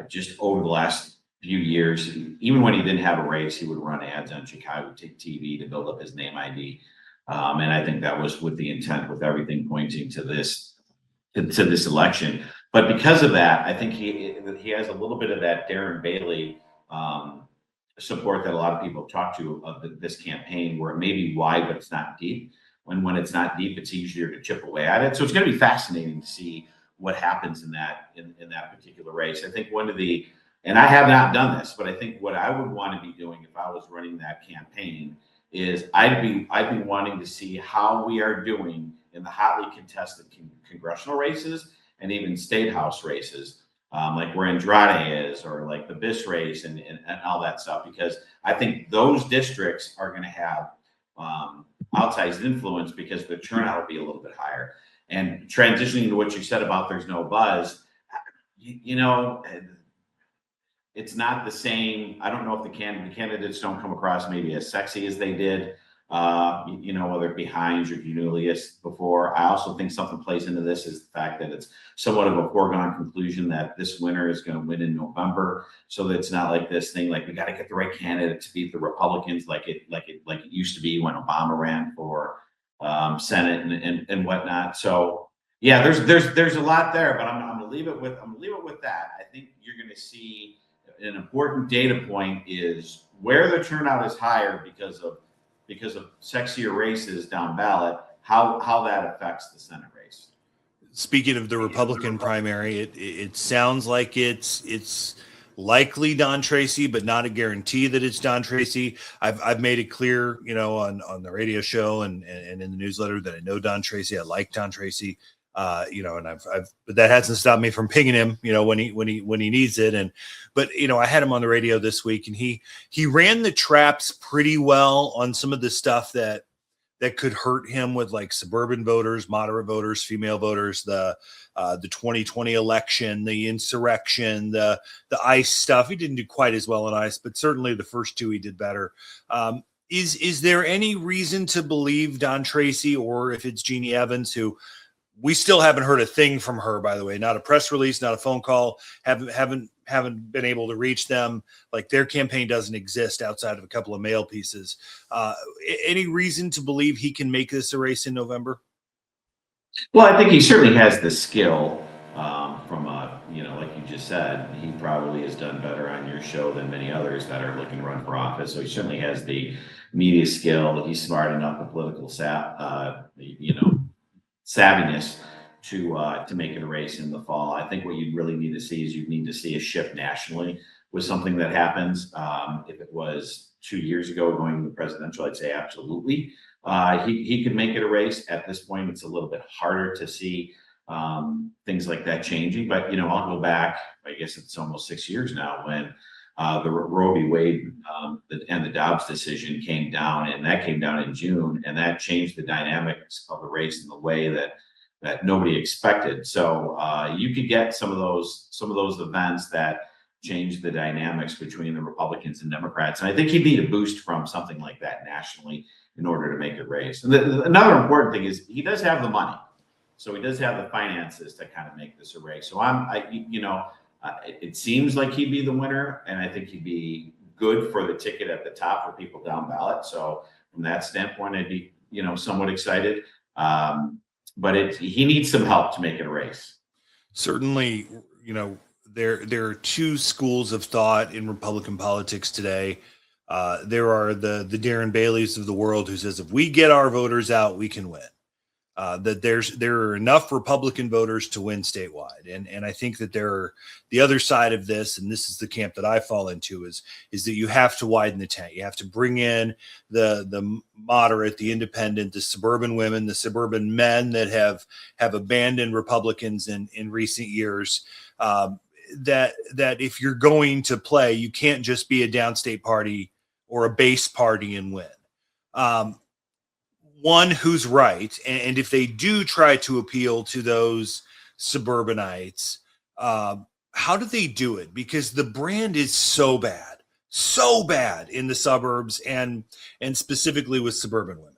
Speaker 3: just over the last few years. Even when he didn't have a race, he would run ads on Chicago TV to build up his name ID. And I think that was with the intent, with everything pointing to this election. But because of that, I think he has a little bit of that Darren Bailey support that a lot of people talk to of this campaign, where it may be wide, but it's not deep. When it's not deep, it's easier to chip away at it. So it's going to be fascinating to see what happens in that particular race. I think and I have not done this, but I think what I would want to be doing if I was running that campaign is I'd be wanting to see how we are doing in the hotly contested congressional races and even state house races, like where Andrade is, or like the Biss race and all that stuff, because I think those districts are going to have outsized influence because the turnout will be a little bit higher. And transitioning to what you said about there's no buzz, you know, it's not the same. I don't know if the candidates don't come across maybe as sexy as they did, you know, whether it be Hines or Cornelius before. I also think something plays into this is the fact that it's somewhat of a foregone conclusion that this winner is going to win in November. So that it's not like this thing, like we got to get the right candidate to beat the Republicans, like it used to be when Obama ran for Senate and whatnot. So yeah, there's a lot there, but I'm gonna leave it with that. I think you're going to see an important data point is where the turnout is higher because of sexier races down ballot, how that affects the Senate race.
Speaker 1: Speaking of the Republican primary, it sounds like it's likely Don Tracy, but not a guarantee that it's Don Tracy. I've made it clear, you know, on the radio show and in the newsletter that I know Don Tracy. I like Don Tracy. You know, and but that hasn't stopped me from pinging him, you know, when he needs it. But you know, I had him on the radio this week, and he ran the traps pretty well on some of the stuff that could hurt him with like suburban voters, moderate voters, female voters, the 2020 election, the insurrection, the ICE stuff. He didn't do quite as well on ICE, but certainly the first two he did better. Is there any reason to believe Don Tracy, or if it's Jeannie Evans, who we still haven't heard a thing from her, by the way, not a press release, not a phone call, haven't been able to reach them. Like their campaign doesn't exist outside of a couple of mail pieces. Any reason to believe he can make this a race in November?
Speaker 3: Well, I think he certainly has the skill from you know, like you just said, he probably has done better on your show than many others that are looking to run for office. So he certainly has the media skill. He's smart enough, the political you know, savviness to make it a race in the fall. I think what you really need to see is you need to see a shift nationally with something that happens. If it was 2 years ago going to the presidential, I'd say absolutely. He could make it a race. At this point, it's a little bit harder to see things like that changing. But, you know, I'll go back, I guess it's almost 6 years now, when the Roe v. Wade and the Dobbs decision came down, and that came down in June, and that changed the dynamics of the race in the way that nobody expected. So you could get some of those events that change the dynamics between the Republicans and Democrats. And I think he'd need a boost from something like that nationally in order to make a race. And another important thing is he does have the money. So he does have the finances to kind of make this a race. So it seems like he'd be the winner, and I think he'd be good for the ticket at the top for people down ballot. So from that standpoint, I'd be, you know, somewhat excited. But he needs some help to make it a race.
Speaker 1: Certainly, you know, there are two schools of thought in Republican politics today. There are the Darren Baileys of the world who says if we get our voters out, we can win. That there are enough Republican voters to win statewide, and I think that the other side of this, and this is the camp that I fall into, is that you have to widen the tent. You have to bring in the moderate, the independent, the suburban women, the suburban men that have abandoned Republicans in recent years. That if you're going to play, you can't just be a downstate party or a base party and win. One, who's right, and if they do try to appeal to those suburbanites, how do they do it? Because the brand is so bad in the suburbs and specifically with suburban women.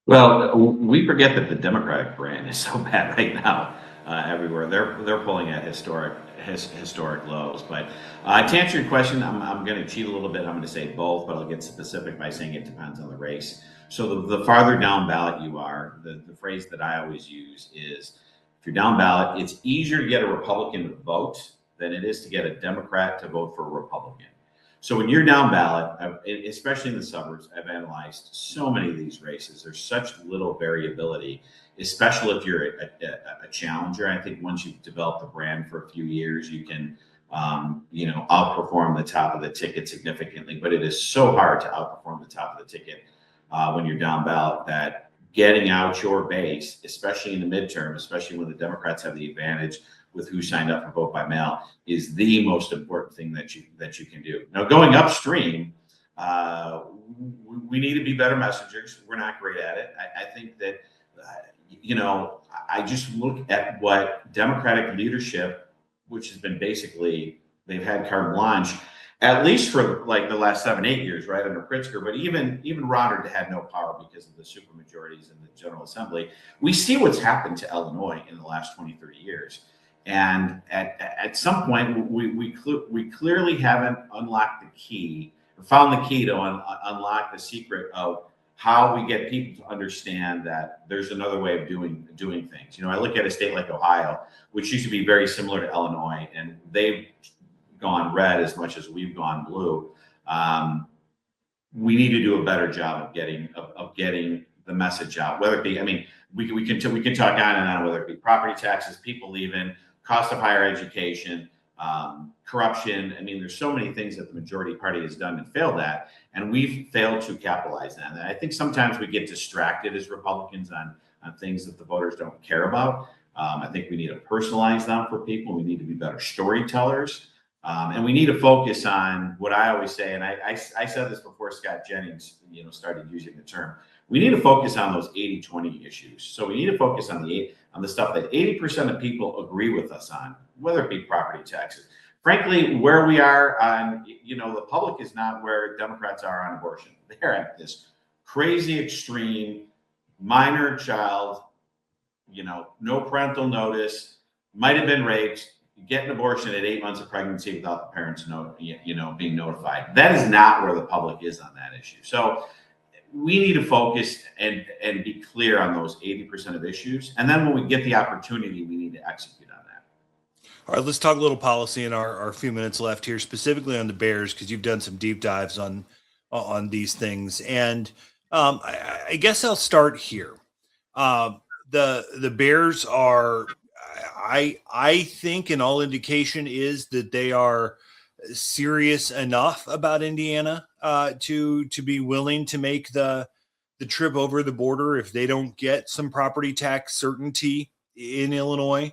Speaker 3: Well, we forget that the Democratic brand is so bad right now everywhere. They're pulling at historic lows. But to answer your question, I'm going to cheat a little bit. I'm going to say both, but I'll get specific by saying it depends on the race. So the farther down ballot you are, the phrase that I always use is, if you're down ballot, it's easier to get a Republican to vote than it is to get a Democrat to vote for a Republican. So when you're down ballot, especially in the suburbs, I've analyzed so many of these races. There's such little variability, especially if you're a challenger. I think once you've developed a brand for a few years, you can outperform the top of the ticket significantly. But it is so hard to outperform the top of the ticket when you're down ballot, that getting out your base, especially in the midterm, especially when the Democrats have the advantage with who signed up for vote by mail, is the most important thing that you can do. Now, going upstream, we need to be better messengers. We're not great at it. I think that, I just look at what Democratic leadership, which has been basically, they've had carte blanche, at least for like the last 7-8 years, right, under Pritzker, but even Rodder had no power because of the supermajorities in the General Assembly. We see what's happened to Illinois in the last 20-30 years. And at some point, we clearly haven't unlocked the key, or found the key to unlock the secret of how we get people to understand that there's another way of doing things. I look at a state like Ohio, which used to be very similar to Illinois, and they've gone red as much as we've gone blue. We need to do a better job of getting the message out. Whether it be, we can talk on and on, whether it be property taxes, people leaving, cost of higher education, corruption. There's so many things that the majority party has done and failed at, and we've failed to capitalize on that. I think sometimes we get distracted as Republicans on things that the voters don't care about. I think we need to personalize them for people. We need to be better storytellers. And we need to focus on what I always say, and I said this before Scott Jennings, started using the term. We need to focus on those 80-20 issues. So we need to focus on the stuff that 80% of people agree with us on, whether it be property taxes. Frankly, where we are on, the public is not where Democrats are on abortion. They're at this crazy extreme, minor child, no parental notice, might have been raped, get an abortion at 8 months of pregnancy without the parents being notified. That is not where the public is on that issue. So we need to focus and be clear on those 80% of issues. And then when we get the opportunity, we need to execute on that.
Speaker 1: All right, let's talk a little policy in our few minutes left here, specifically on the Bears, because you've done some deep dives on these things. And I guess I'll start here. The Bears are, I think, and all indication is that they are serious enough about Indiana to be willing to make the trip over the border if they don't get some property tax certainty in Illinois.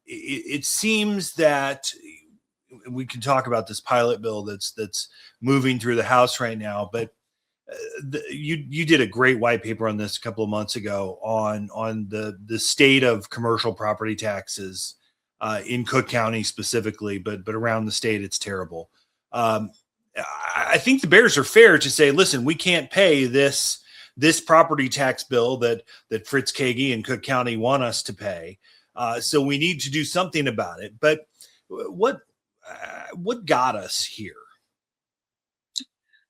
Speaker 1: It seems that we can talk about this pilot bill that's moving through the House right now, but you did a great white paper on this a couple of months ago on the state of commercial property taxes in Cook County specifically, but around the state, it's terrible. I think the Bears are fair to say, listen, we can't pay this property tax bill that Fritz Kagi and Cook County want us to pay. So we need to do something about it. But what got us here?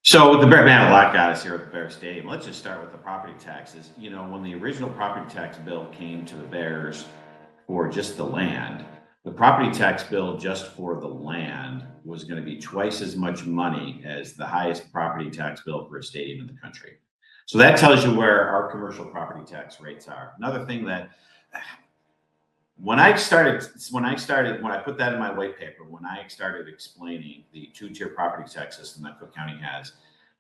Speaker 3: So the Bear, man, a lot got us here at the Bear Stadium. Let's just start with the property taxes. When the original property tax bill came to the Bears for just the land, the property tax bill just for the land was going to be twice as much money as the highest property tax bill for a stadium in the country. So that tells you where our commercial property tax rates are. Another thing that when I put that in my white paper, when I started explaining the two-tier property tax system that Cook County has,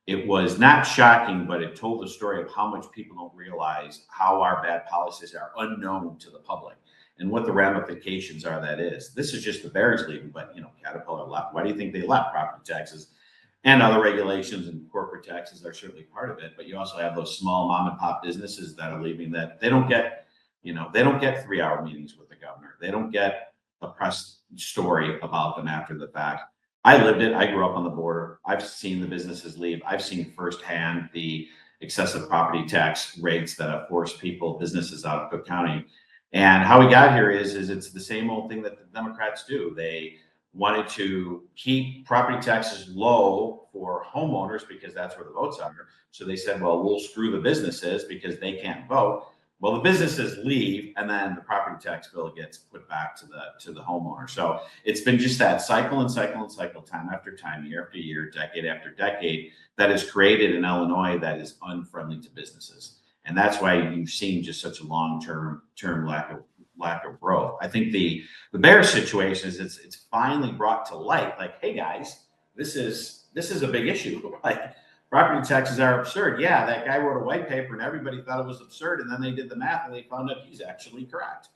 Speaker 3: it was not shocking, but it told the story of how much people don't realize how our bad policies are unknown to the public and what the ramifications are. That is, this is just the Bears leaving, but Caterpillar left. Why do you think they left? Property taxes and other regulations and corporate taxes are certainly part of it, but you also have those small mom and pop businesses that are leaving that they don't get 3-hour meetings with the governor. They don't get a press story about them after the fact. I lived it. I grew up on the border. I've seen the businesses leave. I've seen firsthand the excessive property tax rates that have forced businesses out of Cook County. And how we got here is it's the same old thing that the Democrats do. They wanted to keep property taxes low for homeowners because that's where the votes are. So they said, well, we'll screw the businesses because they can't vote. Well, the businesses leave, and then the property tax bill gets put back to the homeowner. So it's been just that cycle and cycle and cycle, time after time, year after year, decade after decade, that has created in Illinois that is unfriendly to businesses, and that's why you've seen just such a long-term lack of growth. I think the Bears situation is it's finally brought to light, like, hey guys, this is a big issue. Like, property taxes are absurd. Yeah, that guy wrote a white paper and everybody thought it was absurd, and then they did the math and they found out he's actually correct.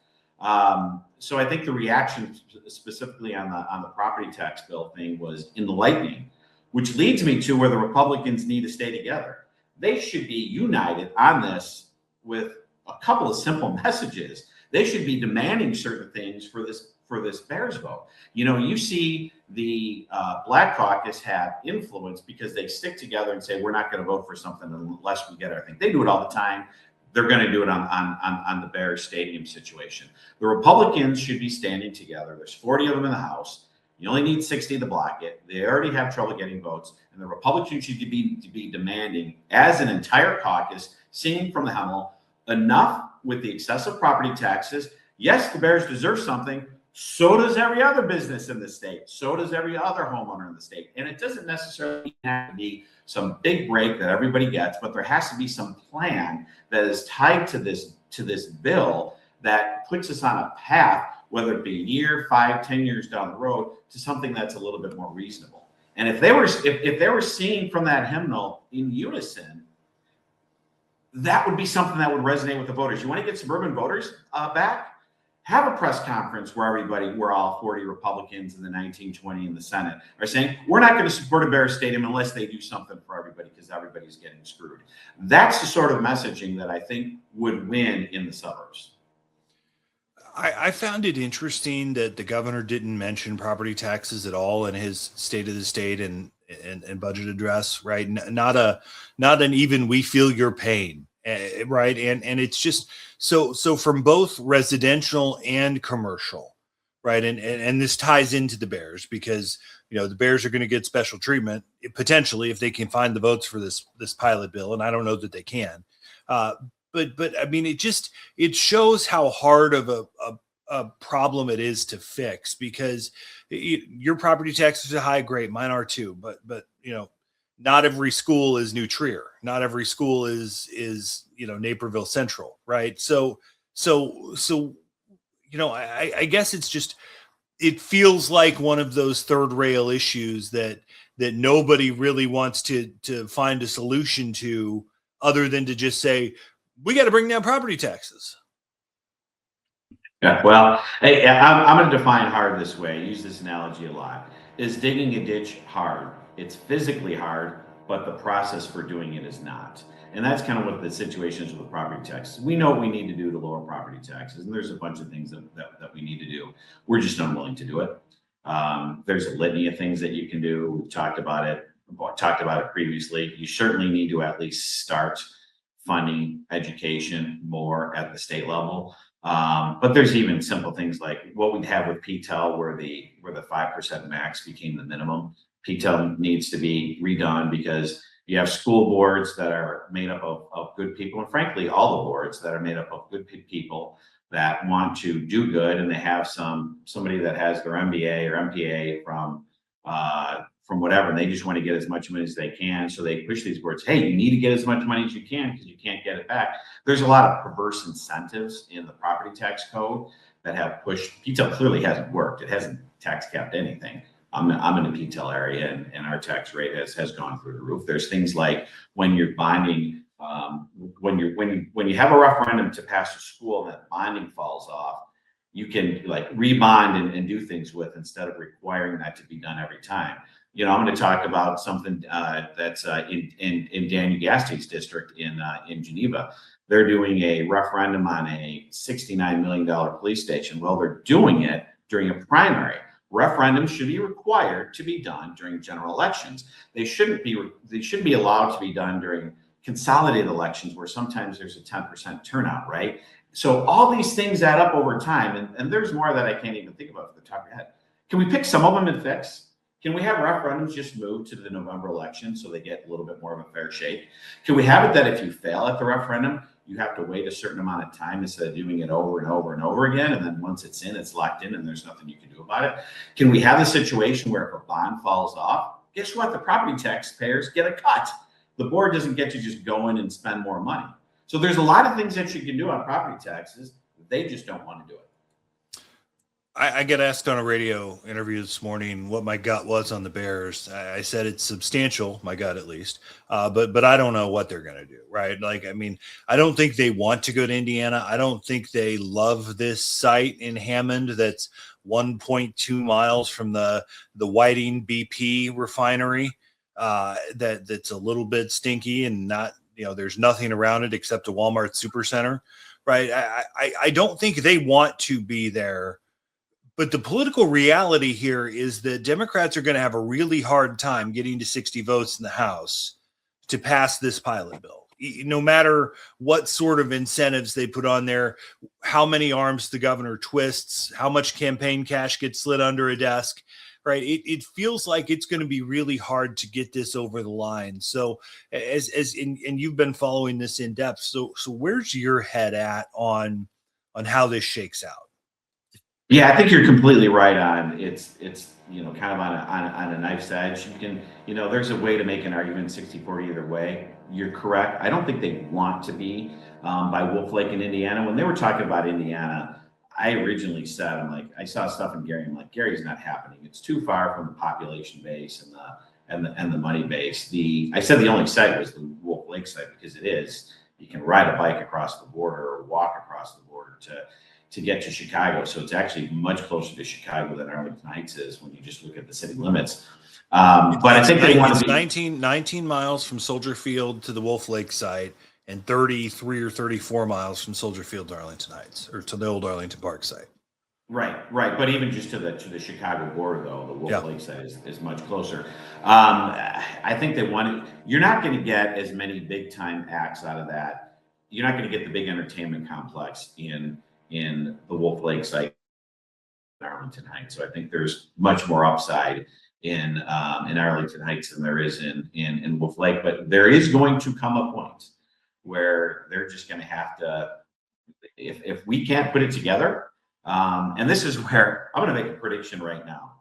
Speaker 3: So I think the reaction specifically on the property tax bill thing was enlightening, which leads me to where the Republicans need to stay together. They should be united on this with a couple of simple messages. They should be demanding certain things for this Bears vote. You know, you see the Black Caucus have influence because they stick together and say, we're not going to vote for something unless we get our thing. They do it all the time. They're going to do it on the Bears stadium situation. The Republicans should be standing together. There's 40 of them in the House. You only need 60 to block it. They already have trouble getting votes. And the Republicans should be demanding, as an entire caucus, singing from the Himmel, enough with the excessive property taxes. Yes, the Bears deserve something. So does every other business in the state. So does every other homeowner in the state. And it doesn't necessarily have to be some big break that everybody gets, but there has to be some plan that is tied to this bill that puts us on a path, whether it be a year, 5, 10 years down the road, to something that's a little bit more reasonable. And if they were singing from that hymnal in unison, that would be something that would resonate with the voters. You want to get suburban voters back? Have a press conference where all 40 Republicans in the 1920 in the Senate are saying, we're not going to support a Bears stadium unless they do something for everybody because everybody's getting screwed. That's the sort of messaging that I think would win in the suburbs.
Speaker 1: I found it interesting that the governor didn't mention property taxes at all in his State of the State and budget address, right? Not an even we feel your pain, right? And it's just so from both residential and commercial, right? And this ties into the Bears because, you know, the Bears are going to get special treatment potentially if they can find the votes for this pilot bill, and I don't know that they can. But I mean, it shows how hard of a problem it is to fix because your property taxes are high, great, mine are too. But you know, not every school is New Trier, not every school is you know, Naperville Central, right? So you know, I guess it feels like one of those third rail issues that nobody really wants to find a solution to, other than to just say, we got to bring down property taxes.
Speaker 3: Yeah, well, hey, I'm going to define hard this way. I use this analogy a lot. Is digging a ditch hard? It's physically hard, but the process for doing it is not. And that's kind of what the situation is with property taxes. We know what we need to do to lower property taxes, and there's a bunch of things that we need to do. We're just unwilling to do it. There's a litany of things that you can do. We've talked about it previously. You certainly need to at least start funding education more at the state level. But there's even simple things like what we have with PTEL, where the 5% max became the minimum. PTEL needs to be redone because you have school boards that are made up of good people, and frankly, all the boards that are made up of good people that want to do good, and they have somebody that has their MBA or MPA from whatever, and they just want to get as much money as they can. So they push these boards, hey, you need to get as much money as you can because you can't get it back. There's a lot of perverse incentives in the property tax code that have pushed. PTEL clearly hasn't worked. It hasn't tax capped anything. I'm in the PTEL area, and our tax rate has gone through the roof. There's things like when you're bonding, when you have a referendum to pass a school and that bonding falls off, you can like rebond and do things with instead of requiring that to be done every time. You know, I'm going to talk about something that's in Daniel Gasti's district in Geneva. They're doing a referendum on a $69 million police station. Well, they're doing it during a primary. Referendums should be required to be done during general elections. They shouldn't be allowed to be done during consolidated elections where sometimes there's a 10% turnout, right? So all these things add up over time, and there's more that I can't even think about off the top of your head. Can we pick some of them and fix? Can we have referendums just move to the November election so they get a little bit more of a fair shake? Can we have it that if you fail at the referendum, you have to wait a certain amount of time instead of doing it over and over and over again, and then once it's in, it's locked in and there's nothing you can do about it? Can we have a situation where if a bond falls off, guess what? The property taxpayers get a cut. The board doesn't get to just go in and spend more money. So there's a lot of things that you can do on property taxes. They just don't want to do it.
Speaker 1: I get asked on a radio interview this morning what my gut was on the Bears. I said it's substantial, my gut at least, but I don't know what they're going to do, right? Like, I mean, I don't think they want to go to Indiana. I don't think they love this site in Hammond that's 1.2 miles from the Whiting BP refinery. That's a little bit stinky and not, there's nothing around it except a Walmart supercenter, right? I don't think they want to be there. But the political reality here is that Democrats are going to have a really hard time getting to 60 votes in the House to pass this pilot bill. No matter what sort of incentives they put on there, how many arms the governor twists, how much campaign cash gets slid under a desk, right? It feels like it's going to be really hard to get this over the line. So and you've been following this in depth. So where's your head at on how this shakes out?
Speaker 3: Yeah, I think you're completely right on. It's kind of on a knife's edge. You can, there's a way to make an argument 60-40 either way. You're correct. I don't think they want to be by Wolf Lake in Indiana. When they were talking about Indiana, I originally said, I saw stuff in Gary. I'm like, Gary's not happening. It's too far from the population base and the money base. I said the only site was the Wolf Lake site because it is. You can ride a bike across the border or walk across the border to get to Chicago. So it's actually much closer to Chicago than Arlington Heights is when you just look at the city limits. But I think they want to be
Speaker 1: 19 miles from Soldier Field to the Wolf Lake site and 33 or 34 miles from Soldier Field to Arlington Heights or to the old Arlington Park site.
Speaker 3: Right. But even just to the Chicago border, though, the Wolf Lake site is much closer. I think they want you're not going to get as many big time acts out of that. You're not going to get the big entertainment complex in the Wolf Lake site in Arlington Heights. So I think there's much more upside in Arlington Heights than there is in Wolf Lake. But there is going to come a point where they're just going to have to, if we can't put it together, and this is where I'm going to make a prediction right now.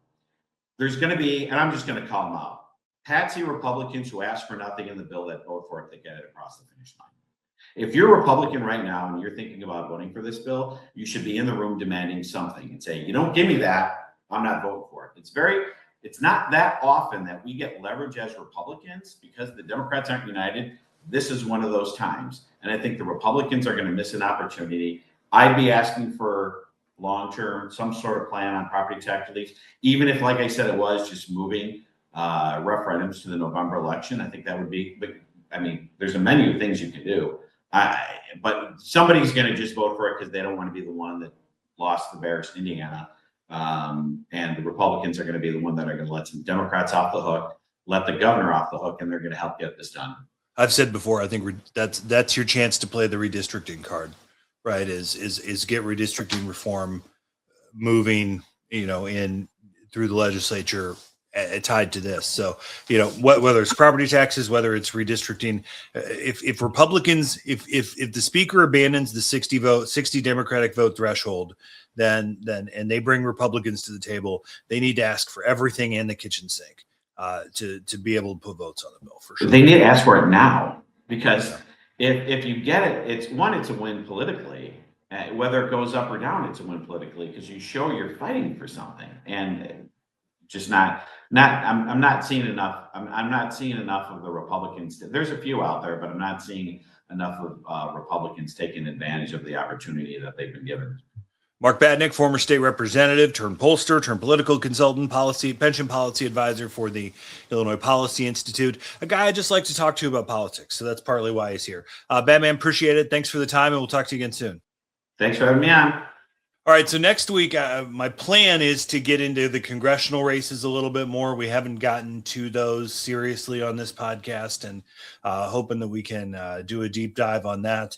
Speaker 3: There's going to be, and I'm just going to call them out, patsy Republicans who ask for nothing in the bill that vote for it to get it across the finish line. If you're a Republican right now and you're thinking about voting for this bill, you should be in the room demanding something and say, you don't give me that, I'm not voting for it. It's not that often that we get leverage as Republicans because the Democrats aren't united. This is one of those times. And I think the Republicans are going to miss an opportunity. I'd be asking for long-term, some sort of plan on property tax relief, even if, like I said, it was just moving referendums to the November election. I think that would be, there's a menu of things you can do. But somebody's going to just vote for it because they don't want to be the one that lost the Bears in Indiana. And the Republicans are going to be the one that are going to let some Democrats off the hook, let the governor off the hook, and they're going to help get this done.
Speaker 1: I've said before, I think that's your chance to play the redistricting card, right? Is get redistricting reform moving, in through the legislature tied to this. So, whether it's property taxes, whether it's redistricting, if Republicans, if the speaker abandons the 60 Democratic vote threshold, then they bring Republicans to the table, they need to ask for everything in the kitchen sink to be able to put votes on the bill for sure.
Speaker 3: They need to ask for it now because if you get it, it's a win politically. Whether it goes up or down, it's a win politically because you show you're fighting for something and just not. I'm not seeing enough. I'm not seeing enough of the Republicans. There's a few out there, but I'm not seeing enough of Republicans taking advantage of the opportunity that they've been given.
Speaker 1: Mark Batinick, former state representative, turned pollster, turned political consultant, pension policy advisor for the Illinois Policy Institute, a guy I just like to talk to about politics. So that's partly why he's here. Batman, appreciate it. Thanks for the time, and we'll talk to you again soon.
Speaker 3: Thanks for having me on.
Speaker 1: All right, so next week, my plan is to get into the congressional races a little bit more. We haven't gotten to those seriously on this podcast, and hoping that we can do a deep dive on that.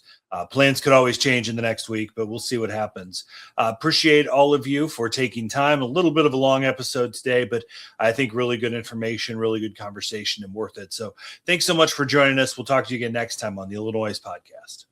Speaker 1: Plans could always change in the next week, but we'll see what happens. Appreciate all of you for taking time. A little bit of a long episode today, but I think really good information, really good conversation, and worth it. So thanks so much for joining us. We'll talk to you again next time on the Illinoize podcast.